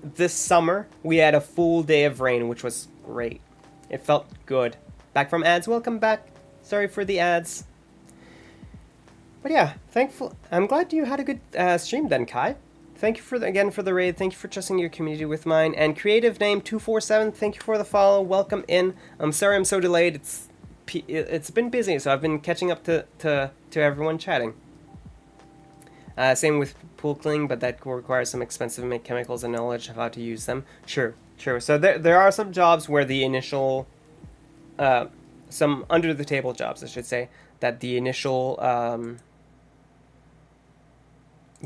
this summer. We had a full day of rain, which was great. It felt good. Back from ads. Welcome back. Sorry for the ads. But yeah, I'm glad you had a good stream then, Kai. Thank you again for the raid. Thank you for trusting your community with mine. And creative name 247. Thank you for the follow. Welcome in. I'm sorry I'm so delayed. It's been busy, so I've been catching up to everyone chatting. Same with pool cleaning, but that requires some expensive chemicals and knowledge of how to use them. True. So there are some jobs where the initial, some under the table jobs, I should say, that the initial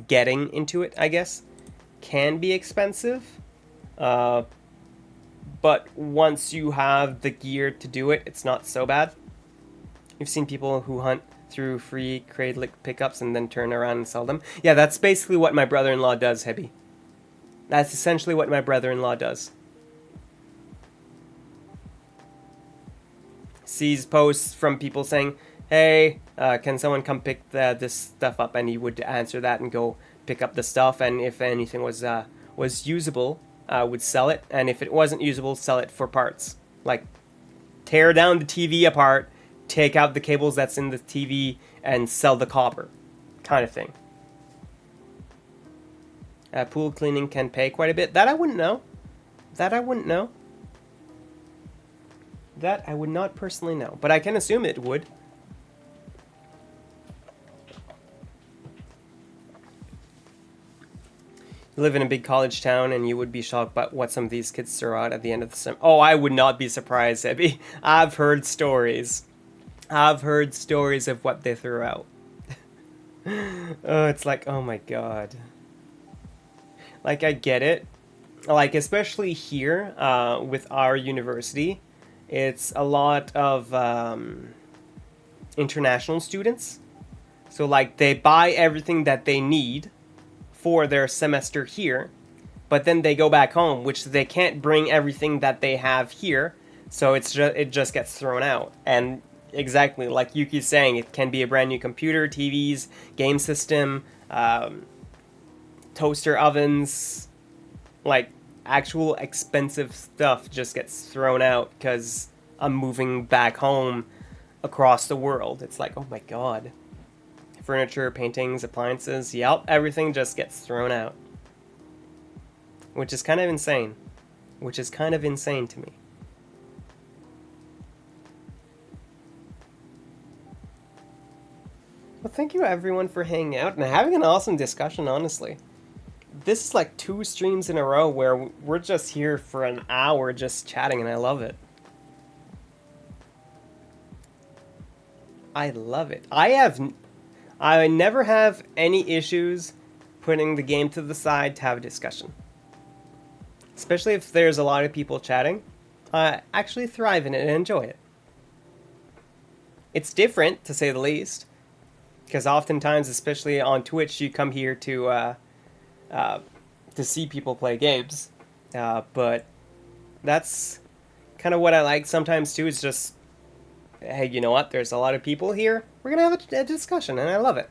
getting into it, I guess, can be expensive. But once you have the gear to do it, it's not so bad. You've seen people who hunt through free crate pickups and then turn around and sell them. Yeah, that's basically what my brother-in-law does, Hebby. That's essentially what my brother-in-law does. Sees posts from people saying, hey, can someone come pick this stuff up? And he would answer that and go pick up the stuff. And if anything was usable, would sell it. And if it wasn't usable, sell it for parts. Like, tear down the TV apart, take out the cables that's in the TV, and sell the copper, kind of thing. Pool cleaning can pay quite a bit. That I wouldn't know. That I would not personally know, but I can assume it would. You live in a big college town, and you would be shocked by what some of these kids throw out at the end of the summer. Oh, I would not be surprised, Ebby. I've heard stories. I've heard stories of what they threw out. Oh, it's like, oh my god. Like, I get it. Like, especially here, with our university, it's a lot of international students. So, like, they buy everything that they need for their semester here, but then they go back home, which they can't bring everything that they have here, so it just gets thrown out. And exactly, like Yuki's saying, it can be a brand new computer, TVs, game system, toaster ovens, like actual expensive stuff just gets thrown out because I'm moving back home across the world. It's like, oh my god. Furniture, paintings, appliances, yep, everything just gets thrown out. Which is kind of insane. Which is kind of insane to me. Well, thank you everyone for hanging out and having an awesome discussion, honestly. This is like 2 streams in a row where we're just here for an hour just chatting, and I love it. I love it. I never have any issues putting the game to the side to have a discussion. especially if there's a lot of people chatting, I actually thrive in it and enjoy it. It's different, to say the least, because oftentimes, especially on Twitch, you come here to see people play games. But that's kind of what I like sometimes too. Is just, hey, you know what? There's a lot of people here. We're gonna have a discussion, and I love it.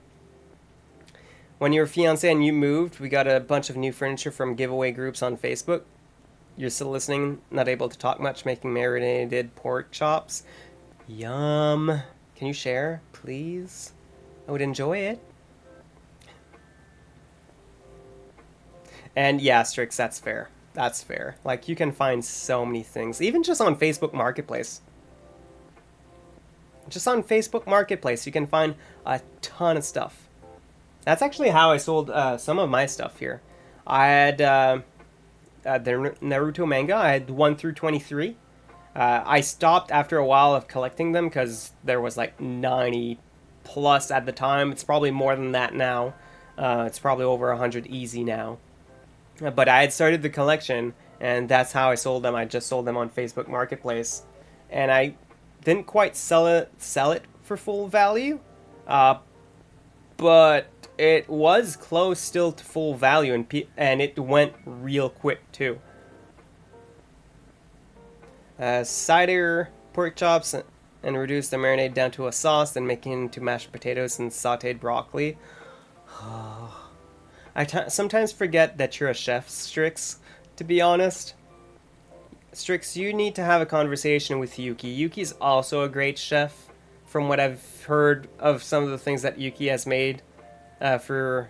When your fiance and you moved, we got a bunch of new furniture from giveaway groups on Facebook. You're still listening, not able to talk much, making marinated pork chops. Yum. Can you share, please? I would enjoy it. And yeah, Strix, that's fair. That's fair. Like, you can find so many things, even just on Facebook Marketplace. Just on Facebook Marketplace, you can find a ton of stuff. That's actually how I sold some of my stuff here. I had the Naruto manga. I had 1 through 23. I stopped after a while of collecting them because there was like 90 plus at the time. It's probably more than that now. It's probably over 100 easy now. But I had started the collection, and that's how I sold them. I just sold them on Facebook Marketplace, and I didn't quite sell it for full value, but it was close still to full value, and it went real quick too. Cider pork chops and reduce the marinade down to a sauce, then making it into mashed potatoes and sautéed broccoli. I sometimes forget that you're a chef, Strix, to be honest. Strix, you need to have a conversation with Yuki. Yuki's also a great chef, from what I've heard of some of the things that Yuki has made for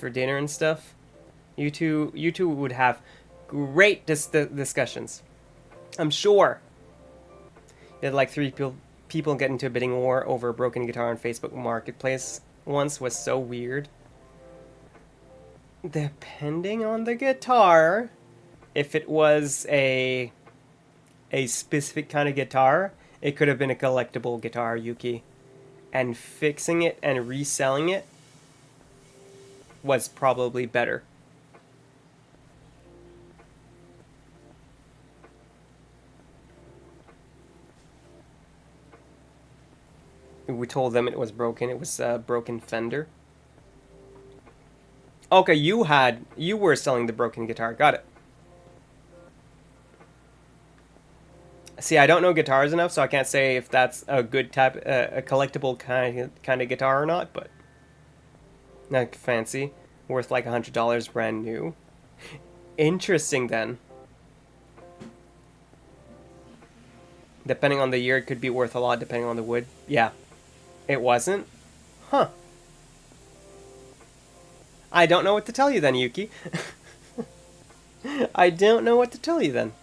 dinner and stuff. You two would have great discussions. I'm sure. You had like 3 people get into a bidding war over a broken guitar on Facebook Marketplace once. Was so weird. Depending on the guitar, if it was a specific kind of guitar, it could have been a collectible guitar, Yuki. And fixing it and reselling it was probably better. We told them it was broken. It was a broken Fender. Okay, you were selling the broken guitar. Got it. See, I don't know guitars enough, so I can't say if that's a good type, a collectible kind of guitar or not. But not fancy, worth like $100, brand new. Interesting then. Depending on the year, it could be worth a lot. Depending on the wood, yeah. It wasn't? Huh. I don't know what to tell you then, Yuki. I don't know what to tell you then.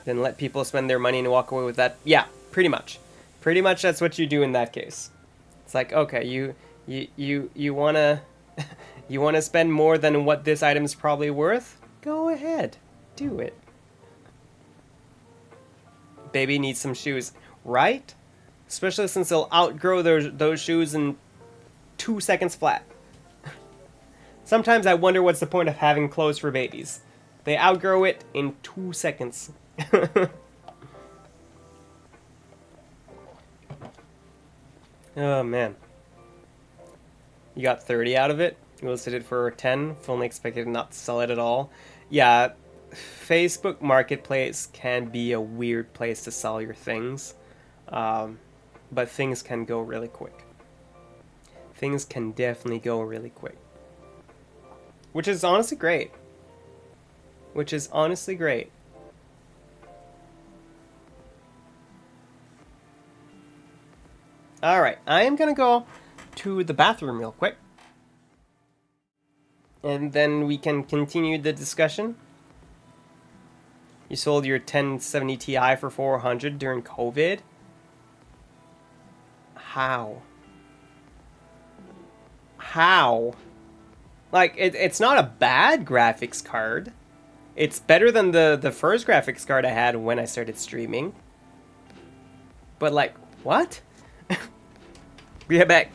Then let people spend their money and walk away with that. Yeah, pretty much. Pretty much that's what you do in that case. It's like, okay, you wanna you wanna spend more than what this item's probably worth? Go ahead. Do it. Baby needs some shoes, right? Especially since they'll outgrow those shoes in 2 seconds flat. Sometimes I wonder what's the point of having clothes for babies. They outgrow it in 2 seconds. Oh man. You got 30 out of it? You listed it for 10, fully expected not to sell it at all. Yeah, Facebook Marketplace can be a weird place to sell your things. But things can go really quick. Things can definitely go really quick. Which is honestly great. Which is honestly great. Alright, I am going to go to the bathroom real quick. And then we can continue the discussion. You sold your 1070 Ti for $400 during COVID? How? How? Like, it's not a bad graphics card. It's better than the first graphics card I had when I started streaming. But like, what? Be right back.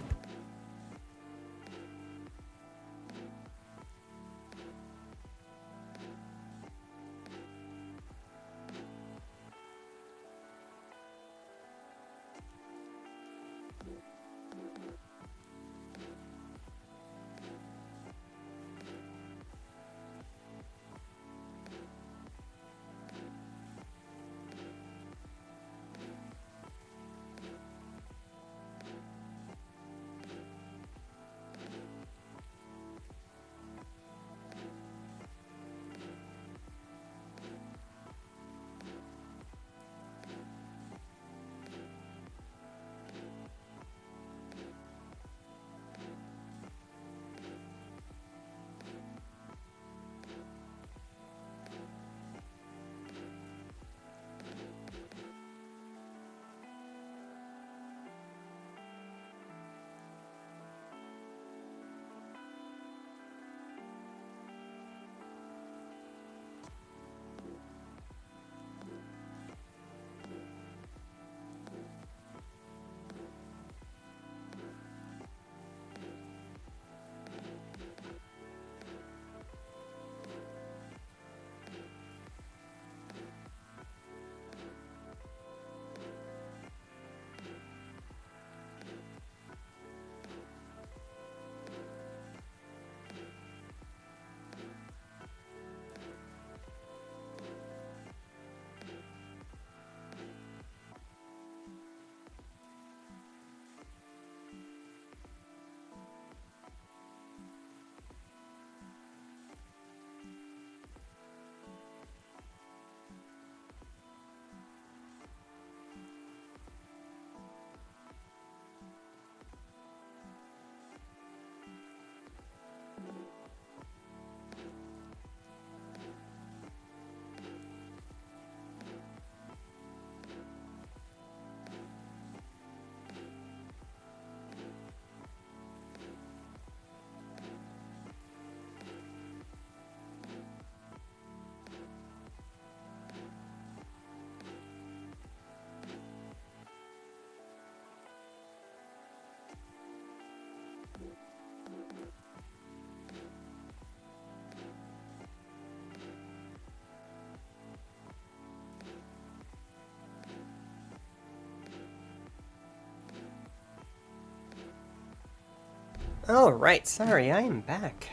Oh, right. Sorry, I am back.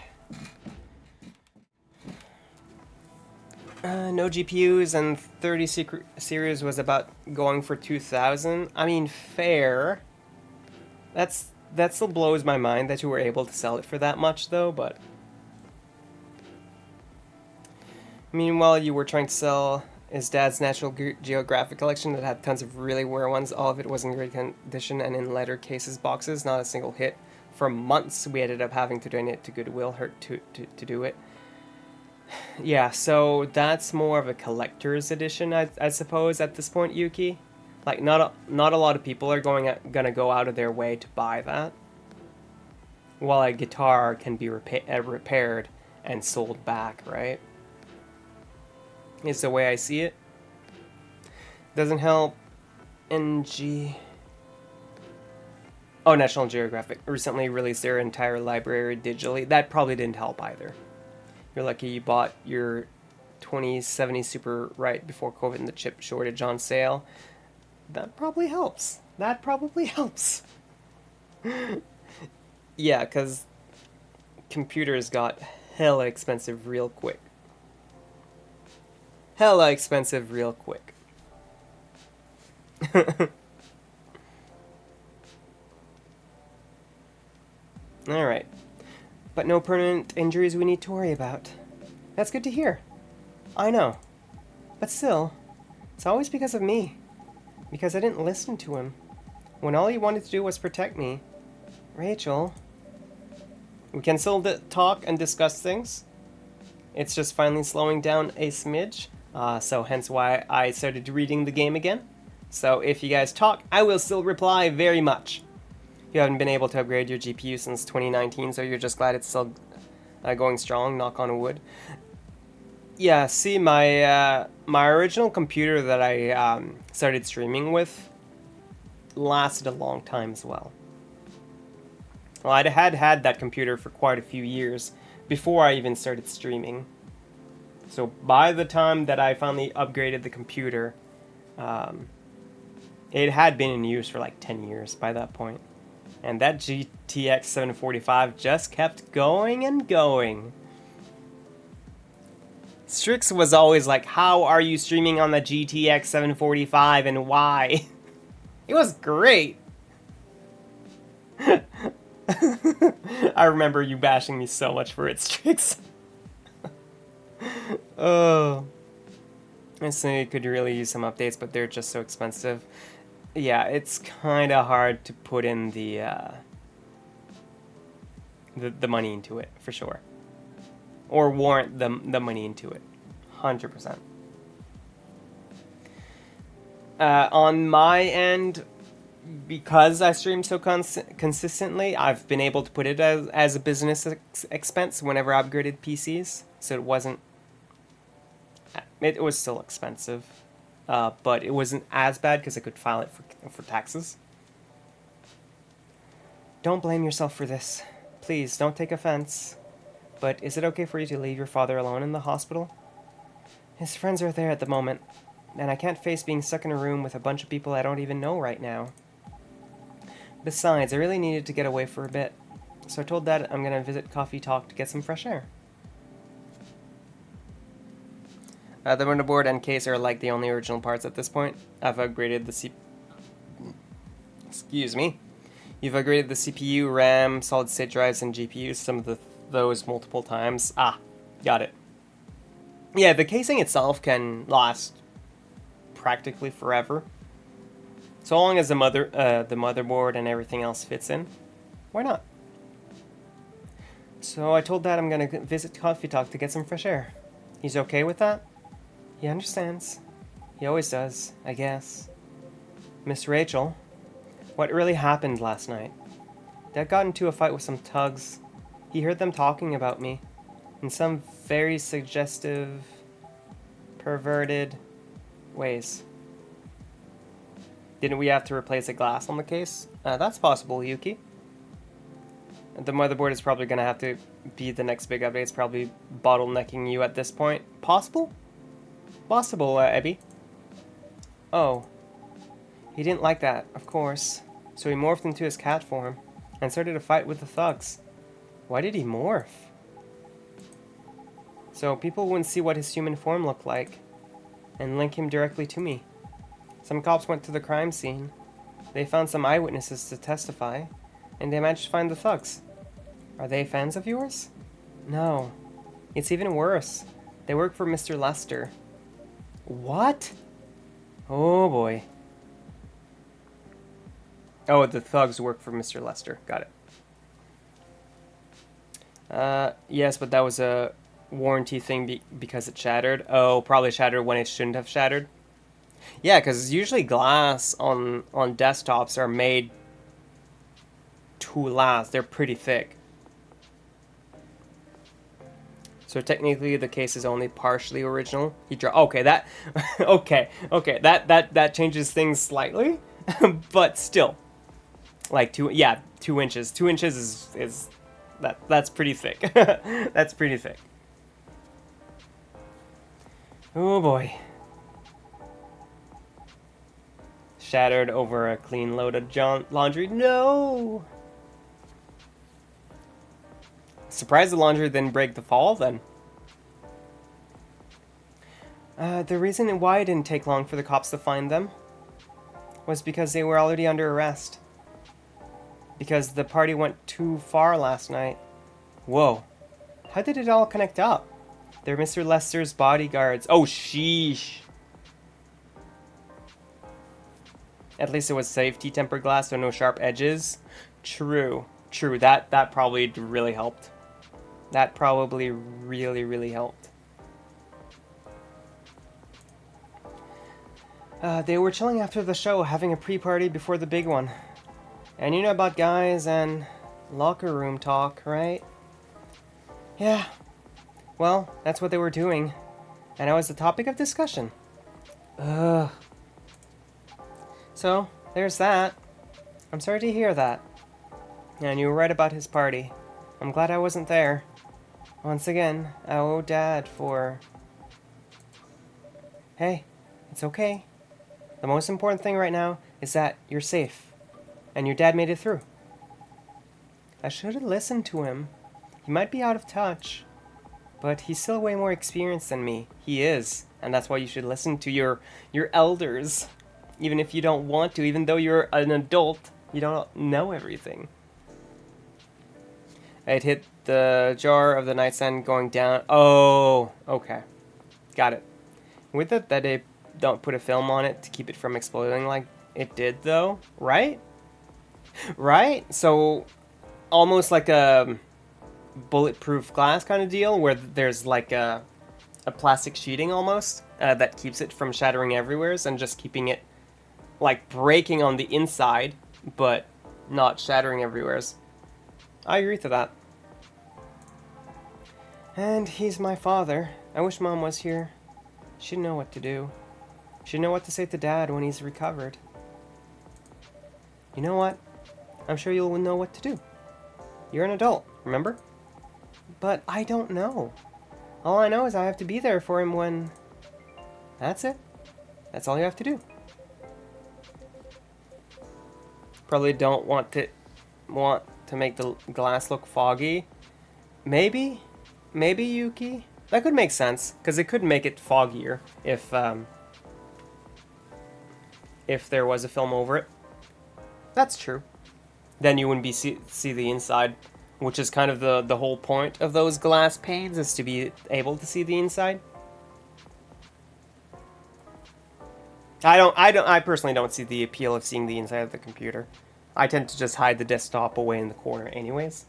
No GPUs and 30 secret series was about going for 2,000. I mean, fair. That still blows my mind that you were able to sell it for that much, though. But meanwhile, you were trying to sell his dad's National Geographic collection that had tons of really rare ones. All of it was in great condition and in letter cases boxes, not a single hit. For months, we ended up having to donate to Goodwill to do it. Yeah, so that's more of a collector's edition, I suppose, at this point, Yuki. Like, not a lot of people are gonna go out of their way to buy that. While a guitar can be repaired and sold back, right? Is the way I see it. Doesn't help. NG. Oh, National Geographic recently released their entire library digitally. That probably didn't help either. You're lucky you bought your 2070 Super right before COVID and the chip shortage on sale. That probably helps. That probably helps. Yeah, because computers got hella expensive real quick. Hella expensive real quick. Alright. But no permanent injuries we need to worry about. That's good to hear. I know. But still, it's always because of me. Because I didn't listen to him. When all he wanted to do was protect me. Rachel. We can still talk and discuss things. It's just finally slowing down a smidge. So hence why I started reading the game again. So if you guys talk, I will still reply very much. You haven't been able to upgrade your GPU since 2019, so you're just glad it's still going strong, knock on wood. Yeah, see, my original computer that I started streaming with lasted a long time as well. Well, I had that computer for quite a few years before I even started streaming. So by the time that I finally upgraded the computer, it had been in use for like 10 years by that point. And that GTX 745 just kept going and going. Strix was always like, how are you streaming on the GTX 745 and why? It was great. I remember you bashing me so much for it, Strix. Oh. I say it could really use some updates, but they're just so expensive. Yeah, it's kind of hard to put in the money into it, for sure. Or warrant the money into it. 100%. On my end, because I stream so consistently, I've been able to put it as a business expense whenever I upgraded PCs. So it wasn't... It was still expensive. But it wasn't as bad because I could file it for taxes. Don't blame yourself for this. Please, don't take offense. But is it okay for you to leave your father alone in the hospital? His friends are there at the moment, and I can't face being stuck in a room with a bunch of people I don't even know right now. Besides, I really needed to get away for a bit, so I told Dad I'm gonna visit Coffee Talk to get some fresh air. The motherboard and case are like the only original parts at this point. I've upgraded the Excuse me. You've upgraded the CPU, RAM, solid-state drives, and GPUs, some of those multiple times. Ah, got it. Yeah, the casing itself can last practically forever. So long as the motherboard and everything else fits in. Why not? So I told Dad I'm gonna visit Coffee Talk to get some fresh air. He's okay with that? He understands. He always does, I guess. Miss Rachel, what really happened last night? Dad got into a fight with some thugs. He heard them talking about me in some very suggestive, perverted ways. Didn't we have to replace a glass on the case? That's possible, Yuki. The motherboard is probably going to have to be the next big update. It's probably bottlenecking you at this point. Possible? Possible, Ebby. Oh. He didn't like that, of course. So he morphed into his cat form. and started a fight with the thugs. Why did he morph? So people wouldn't see what his human form looked like and link him directly to me. Some cops went to the crime scene. They found some eyewitnesses to testify, and they managed to find the thugs. Are they fans of yours? No. It's even worse. They work for Mr. Lester. What? Oh boy. Oh, the thugs work for Mr. Lester. Got it. Yes, but that was a warranty thing because it shattered. Oh, probably shattered when it shouldn't have shattered. Yeah, because usually glass on desktops are made to last. They're pretty thick. So technically, the case is only partially original. Okay, that okay. That changes things slightly, but still, like 2 inches. 2 inches is that's pretty thick. That's pretty thick. Oh boy. Shattered over a clean load of laundry. No. Surprised the laundry didn't break the fall then. The reason why it didn't take long for the cops to find them was because they were already under arrest. Because the party went too far last night. Whoa. How did it all connect up? They're Mr. Lester's bodyguards. Oh, sheesh. At least it was safety tempered glass, so no sharp edges. True. That probably really helped. That probably really helped. They were chilling after the show, having a pre-party before the big one. And you know about guys and locker room talk, right? Yeah. Well, that's what they were doing. And I was the topic of discussion. Ugh. So, there's that. I'm sorry to hear that. And you were right about his party. I'm glad I wasn't there. Once again, I owe Dad for... Hey, it's okay. The most important thing right now is that you're safe. And your dad made it through. I should have listened to him. He might be out of touch. But he's still way more experienced than me. He is. And that's why you should listen to your elders. Even if you don't want to. Even though you're an adult, you don't know everything. It hit the jar of the nightstand going down. Oh, okay. Got it. With it, that they don't put a film on it to keep it from exploding like it did, though. Right? Right? So, almost like a bulletproof glass kind of deal, where there's like a plastic sheeting almost that keeps it from shattering everywhere and just keeping it like breaking on the inside, but not shattering everywhere. I agree to that. And he's my father. I wish Mom was here. She'd know what to do. She'd know what to say to Dad when he's recovered. You know what? I'm sure you'll know what to do. You're an adult, remember? But I don't know. All I know is I have to be there for him when... That's it. That's all you have to do. Probably don't want to make the glass look foggy. Maybe Yuki. That could make sense because it could make it foggier if there was a film over it. That's true. Then you wouldn't see the inside, which is kind of the whole point of those glass panes, is to be able to see the inside. I personally don't see the appeal of seeing the inside of the computer. I tend to just hide the desktop away in the corner anyways.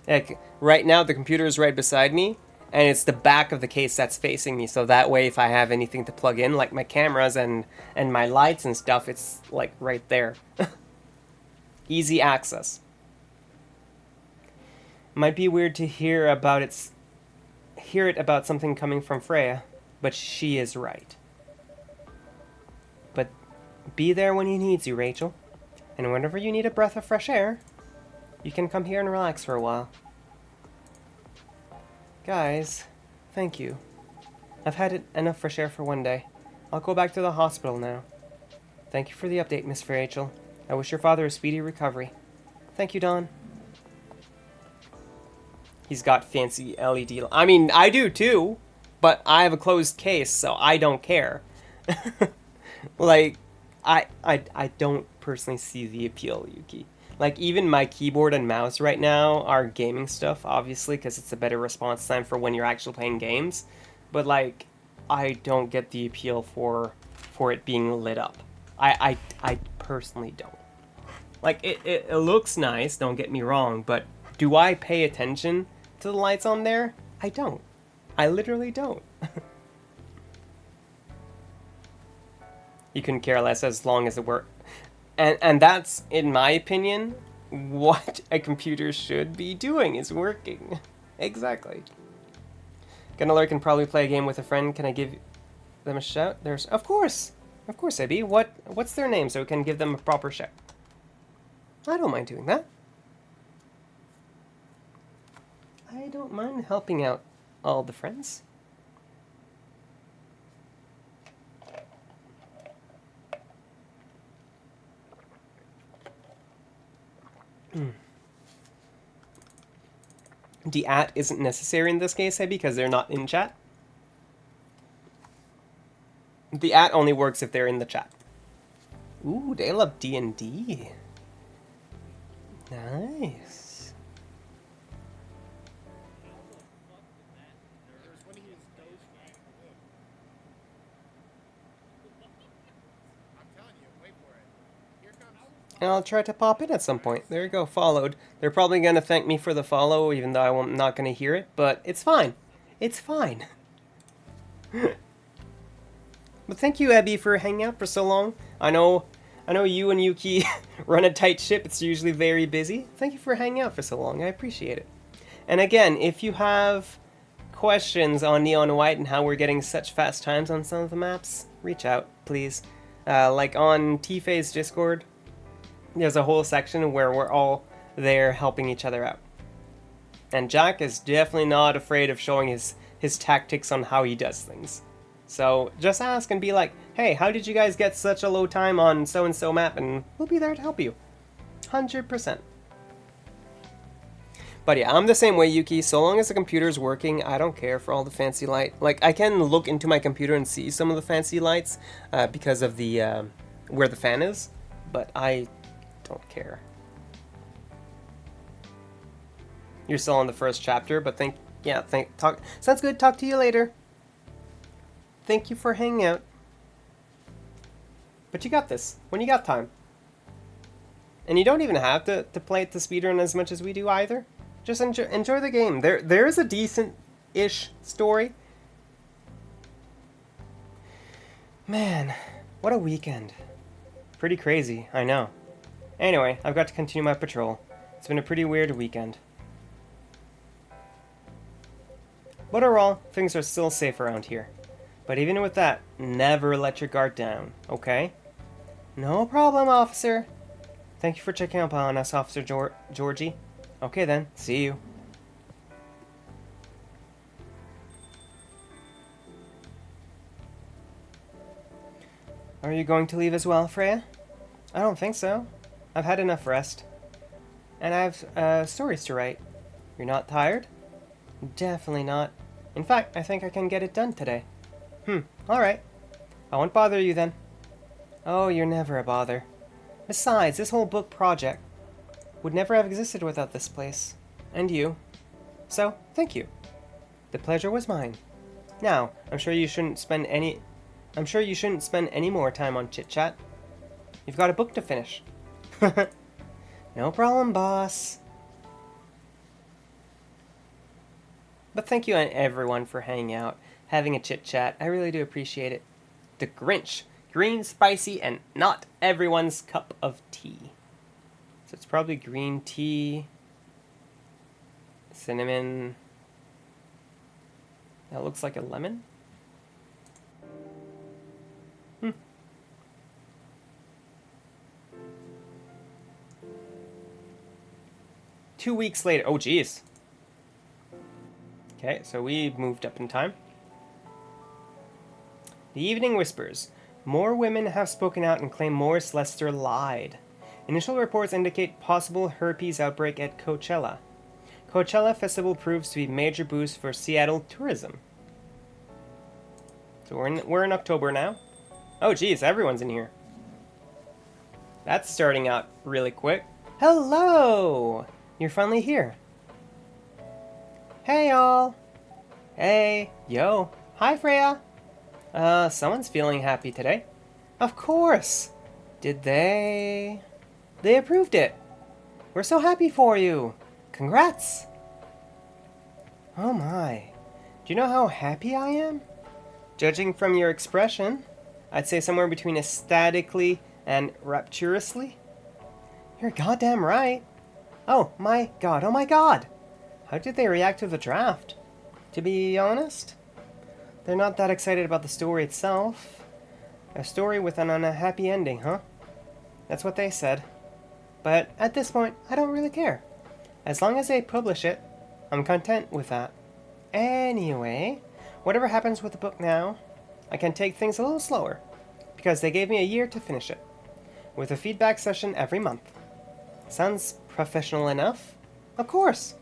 Like, right now the computer is right beside me, and it's the back of the case that's facing me, so that way if I have anything to plug in, like my cameras and my lights and stuff, it's like right there. Easy access. Might be weird to hear it about something coming from Freya, but she is right. But be there when he needs you, Rachel. And whenever you need a breath of fresh air, you can come here and relax for a while. Guys, thank you. I've had enough fresh air for one day. I'll go back to the hospital now. Thank you for the update, Miss Rachel. I wish your father a speedy recovery. Thank you, Don. He's got fancy LED. I mean, I do too, but I have a closed case, so I don't care. Like, I don't personally see the appeal, Yuki. Like, even my keyboard and mouse right now are gaming stuff, obviously, because it's a better response time for when you're actually playing games. But, like, I don't get the appeal for it being lit up. I personally don't. Like, it looks nice, don't get me wrong, but do I pay attention to the lights on there? I don't. I literally don't. You couldn't care less as long as it worked. And that's, in my opinion, what a computer should be doing, is working. Exactly. Gonna lurk and probably play a game with a friend. Can I give them a shout? There's, of course, Abby. What's their name so we can give them a proper shout? I don't mind doing that. I don't mind helping out all the friends. The at isn't necessary in this case, because they're not in chat. The at only works if they're in the chat. Ooh, they love D&D. Nice. And I'll try to pop in at some point. There you go, followed. They're probably going to thank me for the follow, even though I'm not going to hear it, but it's fine. It's fine. But thank you, Abby, for hanging out for so long. I know you and Yuki run a tight ship. It's usually very busy. Thank you for hanging out for so long. I appreciate it. And again, if you have questions on Neon White and how we're getting such fast times on some of the maps, reach out, please. Like on T-Phase Discord, there's a whole section where we're all there helping each other out. And Jack is definitely not afraid of showing his tactics on how he does things. So just ask and be like, hey, how did you guys get such a low time on so-and-so map? And we'll be there to help you. 100%. But yeah, I'm the same way, Yuki. So long as the computer's working, I don't care for all the fancy light. Like, I can look into my computer and see some of the fancy lights because of the where the fan is. But I don't care. You're still on the first chapter, but sounds good. Talk to you later. Thank you for hanging out. But you got this when you got time. And you don't even have to play it to speedrun as much as we do either. Just enjoy the game. There is a decent-ish story. Man, what a weekend. Pretty crazy, I know. Anyway, I've got to continue my patrol. It's been a pretty weird weekend. But overall, things are still safe around here. But even with that, never let your guard down, okay? No problem, officer. Thank you for checking up on us, Officer Georgie. Okay then, see you. Are you going to leave as well, Freya? I don't think so. I've had enough rest. And I have stories to write. You're not tired? Definitely not. In fact, I think I can get it done today. Alright. I won't bother you then. Oh, you're never a bother. Besides, this whole book project would never have existed without this place. And you. So, thank you. The pleasure was mine. Now, I'm sure you shouldn't spend any more time on chit-chat. You've got a book to finish. No problem, boss. But thank you everyone for hanging out, having a chit-chat. I really do appreciate it. The Grinch. Green, spicy, and not everyone's cup of tea. So it's probably green tea, cinnamon. That looks like a lemon. 2 weeks later. Oh, geez. Okay, so we moved up in time. The Evening Whispers. More women have spoken out and claimed Morris Lester lied. Initial reports indicate possible herpes outbreak at Coachella. Coachella Festival proves to be a major boost for Seattle tourism. So we're in October now. Oh geez, everyone's in here. That's starting out really quick. Hello! You're finally here. Hey y'all! Hey, yo. Hi Freya! Someone's feeling happy today. Of course! Did they... They approved it! We're so happy for you! Congrats! Oh my. Do you know how happy I am? Judging from your expression, I'd say somewhere between ecstatically and rapturously. You're goddamn right. Oh my god, oh my god! How did they react to the draft? To be honest, they're not that excited about the story itself. A story with an unhappy ending, huh? That's what they said. But at this point, I don't really care. As long as they publish it, I'm content with that. Anyway, whatever happens with the book now, I can take things a little slower, because they gave me a year to finish it, with a feedback session every month. Sounds professional enough? Of course!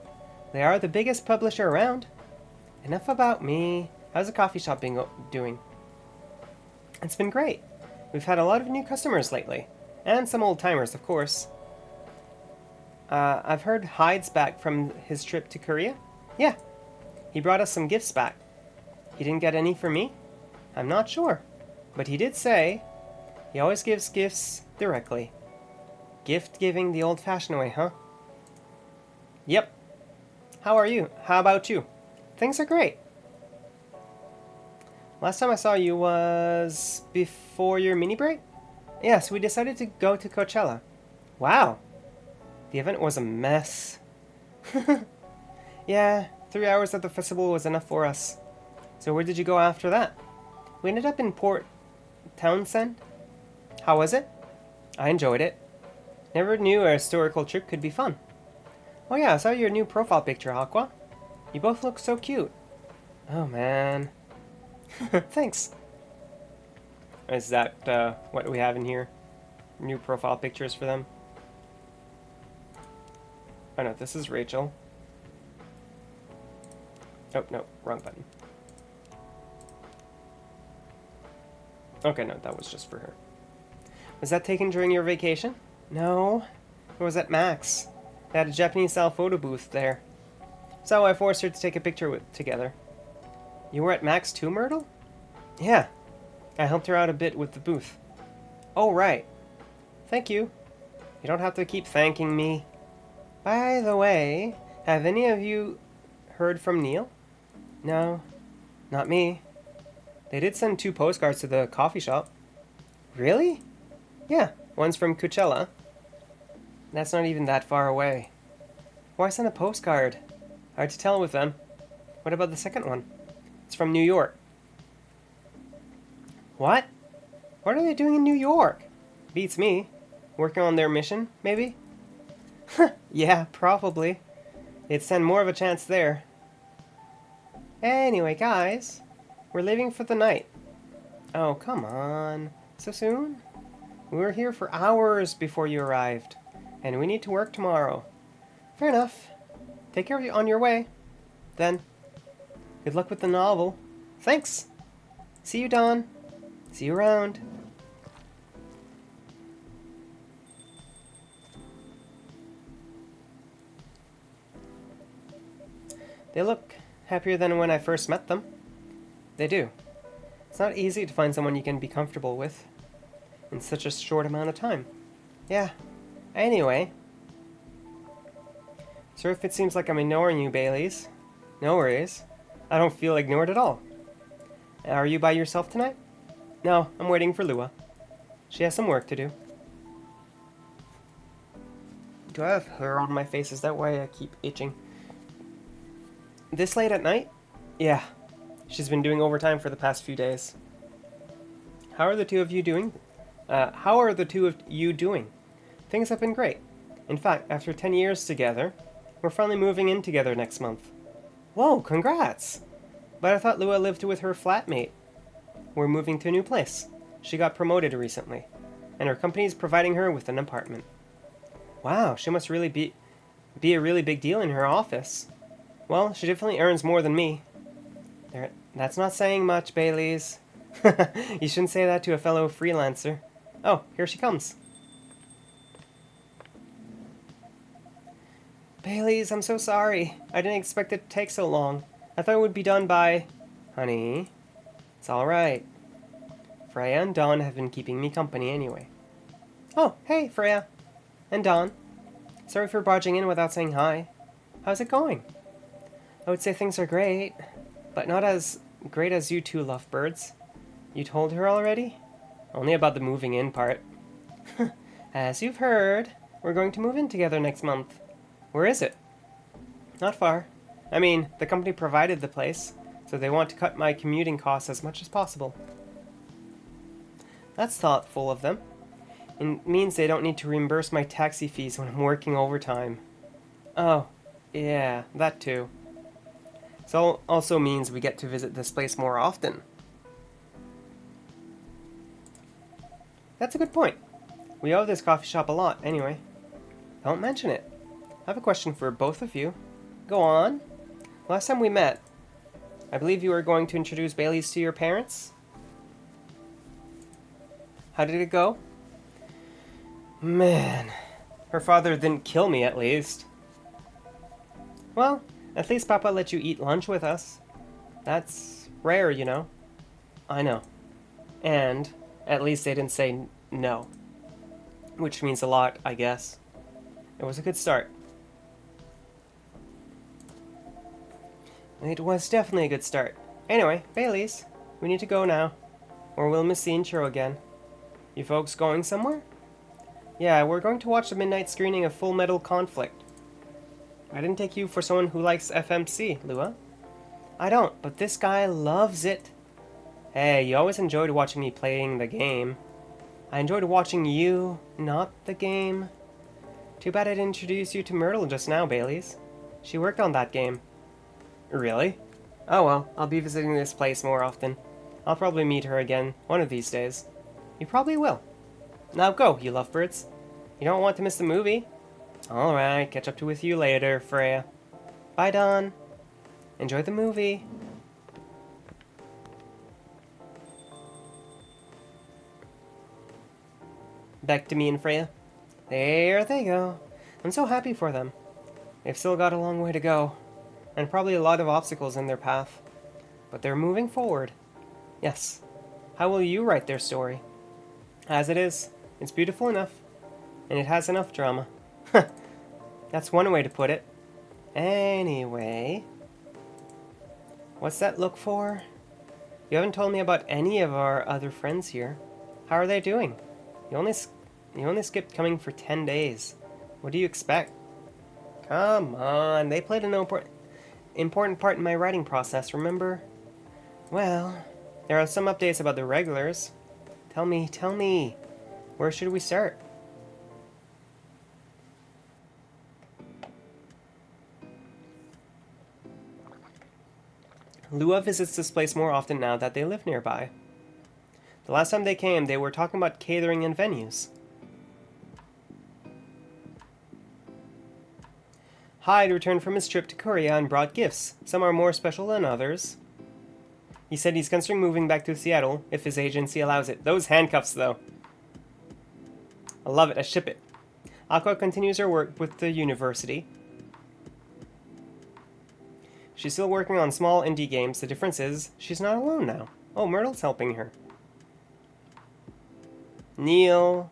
They are the biggest publisher around. Enough about me. How's the coffee shop doing? It's been great. We've had a lot of new customers lately, and some old-timers, of course. I've heard Hyde's back from his trip to Korea. Yeah, he brought us some gifts back. He didn't get any for me? I'm not sure, but he did say he always gives gifts directly. Gift giving the old-fashioned way, huh? Yep. How are you? How about you? Things are great. Last time I saw you was before your mini break? Yes, we decided to go to Coachella. Wow. The event was a mess. Yeah, 3 hours at the festival was enough for us. So where did you go after that? We ended up in Port Townsend. How was it? I enjoyed it. Never knew a historical trip could be fun. Oh yeah, I saw your new profile picture, Aqua. You both look so cute. Oh man. Thanks. Is that what we have in here? New profile pictures for them? Oh no, this is Rachel. Oh no, wrong button. Okay, no, that was just for her. Was that taken during your vacation? No, it was at Max. They had a Japanese-style photo booth there. So I forced her to take a picture together. You were at Max too, Myrtle? Yeah, I helped her out a bit with the booth. Oh, right. Thank you. You don't have to keep thanking me. By the way, have any of you heard from Neil? No, not me. They did send 2 postcards to the coffee shop. Really? Yeah, one's from Coachella. That's not even that far away. Why send a postcard? Hard to tell with them. What about the second one? It's from New York. What? What are they doing in New York? Beats me. Working on their mission, maybe? Yeah, probably. They'd stand more of a chance there. Anyway, guys, we're leaving for the night. Oh, come on. So soon? We were here for hours before you arrived, and we need to work tomorrow. Fair enough. Take care of you on your way. Then, good luck with the novel. Thanks. See you, Dawn. See you around. They look happier than when I first met them. They do. It's not easy to find someone you can be comfortable with in such a short amount of time. Yeah. Anyway. Sorry if it seems like I'm ignoring you, Baileys. No worries. I don't feel ignored at all. Are you by yourself tonight? No, I'm waiting for Lua. She has some work to do. Do I have hair on my face? Is that why I keep itching? This late at night? Yeah. She's been doing overtime for the past few days. How are the two of you doing? Things have been great. In fact, after 10 years together, we're finally moving in together next month. Whoa, congrats! But I thought Lua lived with her flatmate. We're moving to a new place. She got promoted recently, and her company is providing her with an apartment. Wow, she must really be a really big deal in her office. Well, she definitely earns more than me. That's not saying much, Baileys. You shouldn't say that to a fellow freelancer. Oh, here she comes. Baileys, I'm so sorry. I didn't expect it to take so long. I thought it would be done by... Honey, it's alright. Freya and Dawn have been keeping me company anyway. Oh, hey, Freya. And Dawn. Sorry for barging in without saying hi. How's it going? I would say things are great, but not as great as you two lovebirds. You told her already? Only about the moving in part. As you've heard, we're going to move in together next month. Where is it? Not far. I mean, the company provided the place, so they want to cut my commuting costs as much as possible. That's thoughtful of them. It means they don't need to reimburse my taxi fees when I'm working overtime. Oh, yeah, that too. So also means we get to visit this place more often. That's a good point. We owe this coffee shop a lot, anyway. Don't mention it. I have a question for both of you. Go on. Last time we met, I believe you were going to introduce Baileys to your parents? How did it go? Man, her father didn't kill me at least. Well, at least Papa let you eat lunch with us. That's rare, you know. I know. And at least they didn't say no. Which means a lot, I guess. It was a good start. It was definitely a good start. Anyway, Baileys, we need to go now, or we'll miss the intro again. You folks going somewhere? Yeah, we're going to watch the midnight screening of Full Metal Conflict. I didn't take you for someone who likes FMC, Lua. I don't, but this guy loves it. Hey, you always enjoyed watching me playing the game. I enjoyed watching you, not the game. Too bad I didn't introduce you to Myrtle just now, Baileys. She worked on that game. Really? Oh well, I'll be visiting this place more often. I'll probably meet her again one of these days. You probably will. Now go, you lovebirds. You don't want to miss the movie? Alright, catch up with you later, Freya. Bye, Dawn. Enjoy the movie. Back to me and Freya. There they go. I'm so happy for them. They've still got a long way to go, and probably a lot of obstacles in their path. But they're moving forward. Yes. How will you write their story? As it is, it's beautiful enough, and it has enough drama. That's one way to put it. Anyway, what's that look for? You haven't told me about any of our other friends here. How are they doing? You only skipped coming for 10 days. What do you expect? Come on, they played an important part in my writing process, remember? Well, there are some updates about the regulars. Tell me, where should we start? Lua visits this place more often now that they live nearby. The last time they came, they were talking about catering and venues. Hyde returned from his trip to Korea and brought gifts. Some are more special than others. He said he's considering moving back to Seattle if his agency allows it. Those handcuffs, though. I love it. I ship it. Aqua continues her work with the university. She's still working on small indie games. The difference is, she's not alone now. Oh, Myrtle's helping her. Neil.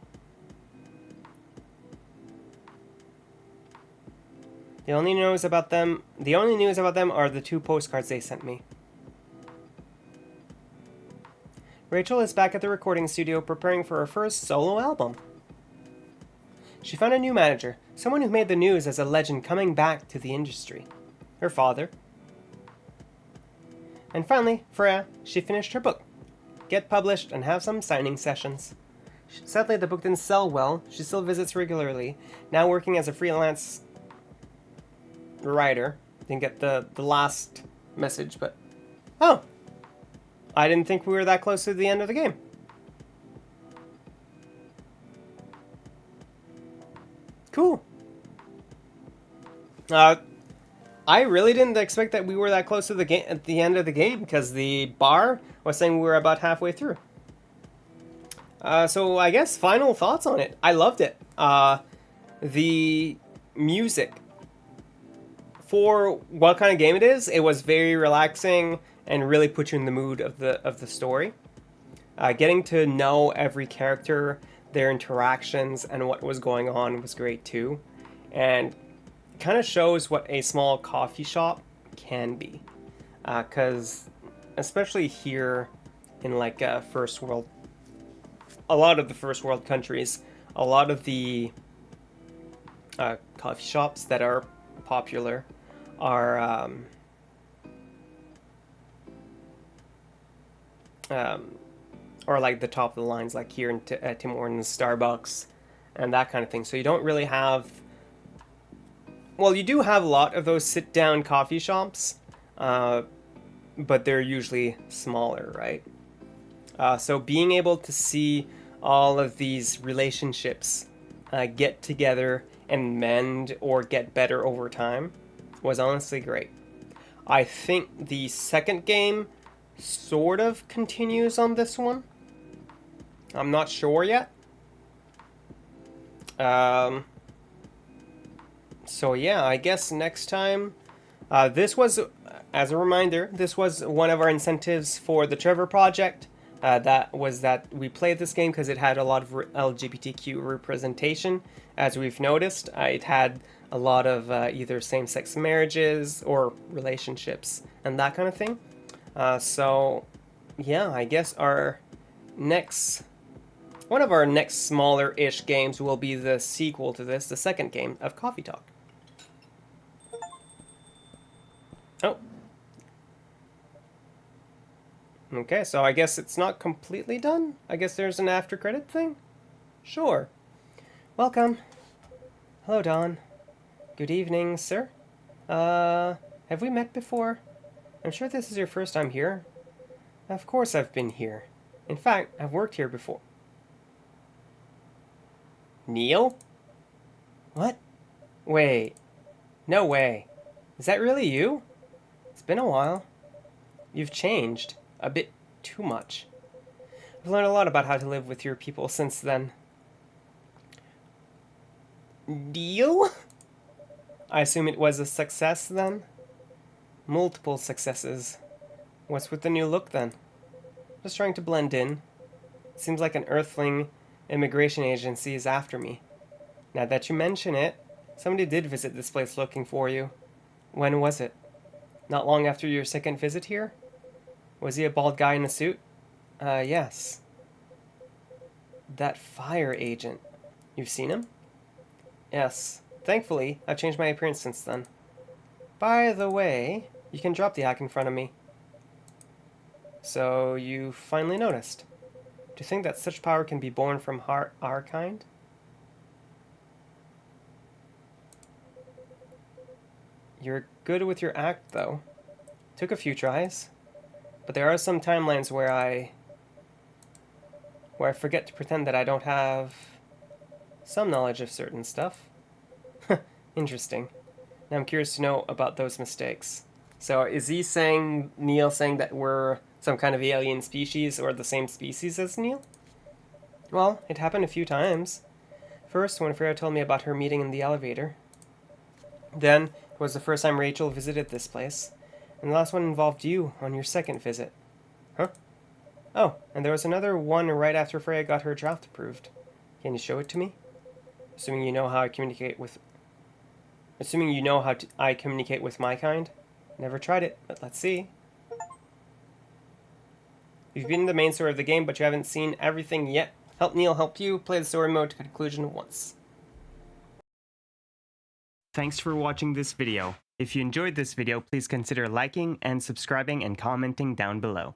The only news about them are the 2 postcards they sent me. Rachel is back at the recording studio preparing for her first solo album. She found a new manager, someone who made the news as a legend coming back to the industry. Her father. And finally, Freya, she finished her book. Get published and have some signing sessions. Sadly, the book didn't sell well. She still visits regularly, now working as a freelance writer. Didn't get the last message, but... Oh! I didn't think we were that close to the end of the game. Cool. I really didn't expect that we were that close to the game at the end of the game because the bar was saying we were about halfway through. So I guess final thoughts on it. I loved it. The music for what kind of game it was very relaxing and really put you in the mood of the story. Getting to know every character, their interactions, and what was going on was great too, and kind of shows what a small coffee shop can be, because especially here in like first world, a lot of the first world countries, a lot of the coffee shops that are popular are or like the top of the lines, like here in Tim Hortons, Starbucks, and that kind of thing. So you don't really have, well, you do have a lot of those sit-down coffee shops, but they're usually smaller, right? So being able to see all of these relationships get together and mend or get better over time was honestly great. I think the second game sort of continues on this one. I'm not sure yet. So yeah, I guess next time. This was, as a reminder, this was one of our incentives for the Trevor Project. That was that we played this game because it had a lot of LGBTQ representation. As we've noticed, it had a lot of either same-sex marriages or relationships and that kind of thing. So yeah, I guess one of our next smaller-ish games will be the sequel to this, the second game of Coffee Talk. Oh. Okay, so I guess it's not completely done? I guess there's an after credit thing? Sure. Welcome. Hello, Don. Good evening, sir. Have we met before? I'm sure this is your first time here. Of course I've been here. In fact, I've worked here before. Neil? What? Wait. No way. Is that really you? It's been a while. You've changed. A bit too much. I've learned a lot about how to live with your people since then. Deal? I assume it was a success then? Multiple successes. What's with the new look then? Just trying to blend in. Seems like an Earthling immigration agency is after me. Now that you mention it, somebody did visit this place looking for you. When was it? Not long after your second visit here? Was he a bald guy in a suit? Yes. That fire agent. You've seen him? Yes. Thankfully, I've changed my appearance since then. By the way, you can drop the hack in front of me. So, you finally noticed. Do you think that such power can be born from our kind? You're good with your act, though. Took a few tries. But there are some timelines where I forget to pretend that I don't have some knowledge of certain stuff. Interesting. Now I'm curious to know about those mistakes. So is he saying, Neil saying that we're some kind of alien species or the same species as Neil? Well, it happened a few times. First, when Freya told me about her meeting in the elevator. Then, it was the first time Rachel visited this place. And the last one involved you on your second visit. Huh? Oh, and there was another one right after Freya got her draft approved. Can you show it to me? Assuming you know how I communicate with my kind. Never tried it, but let's see. You've been in the main story of the game, but you haven't seen everything yet. Help Neil help you. Play the story mode to conclusion once. Thanks for watching this video. If you enjoyed this video, please consider liking and subscribing and commenting down below.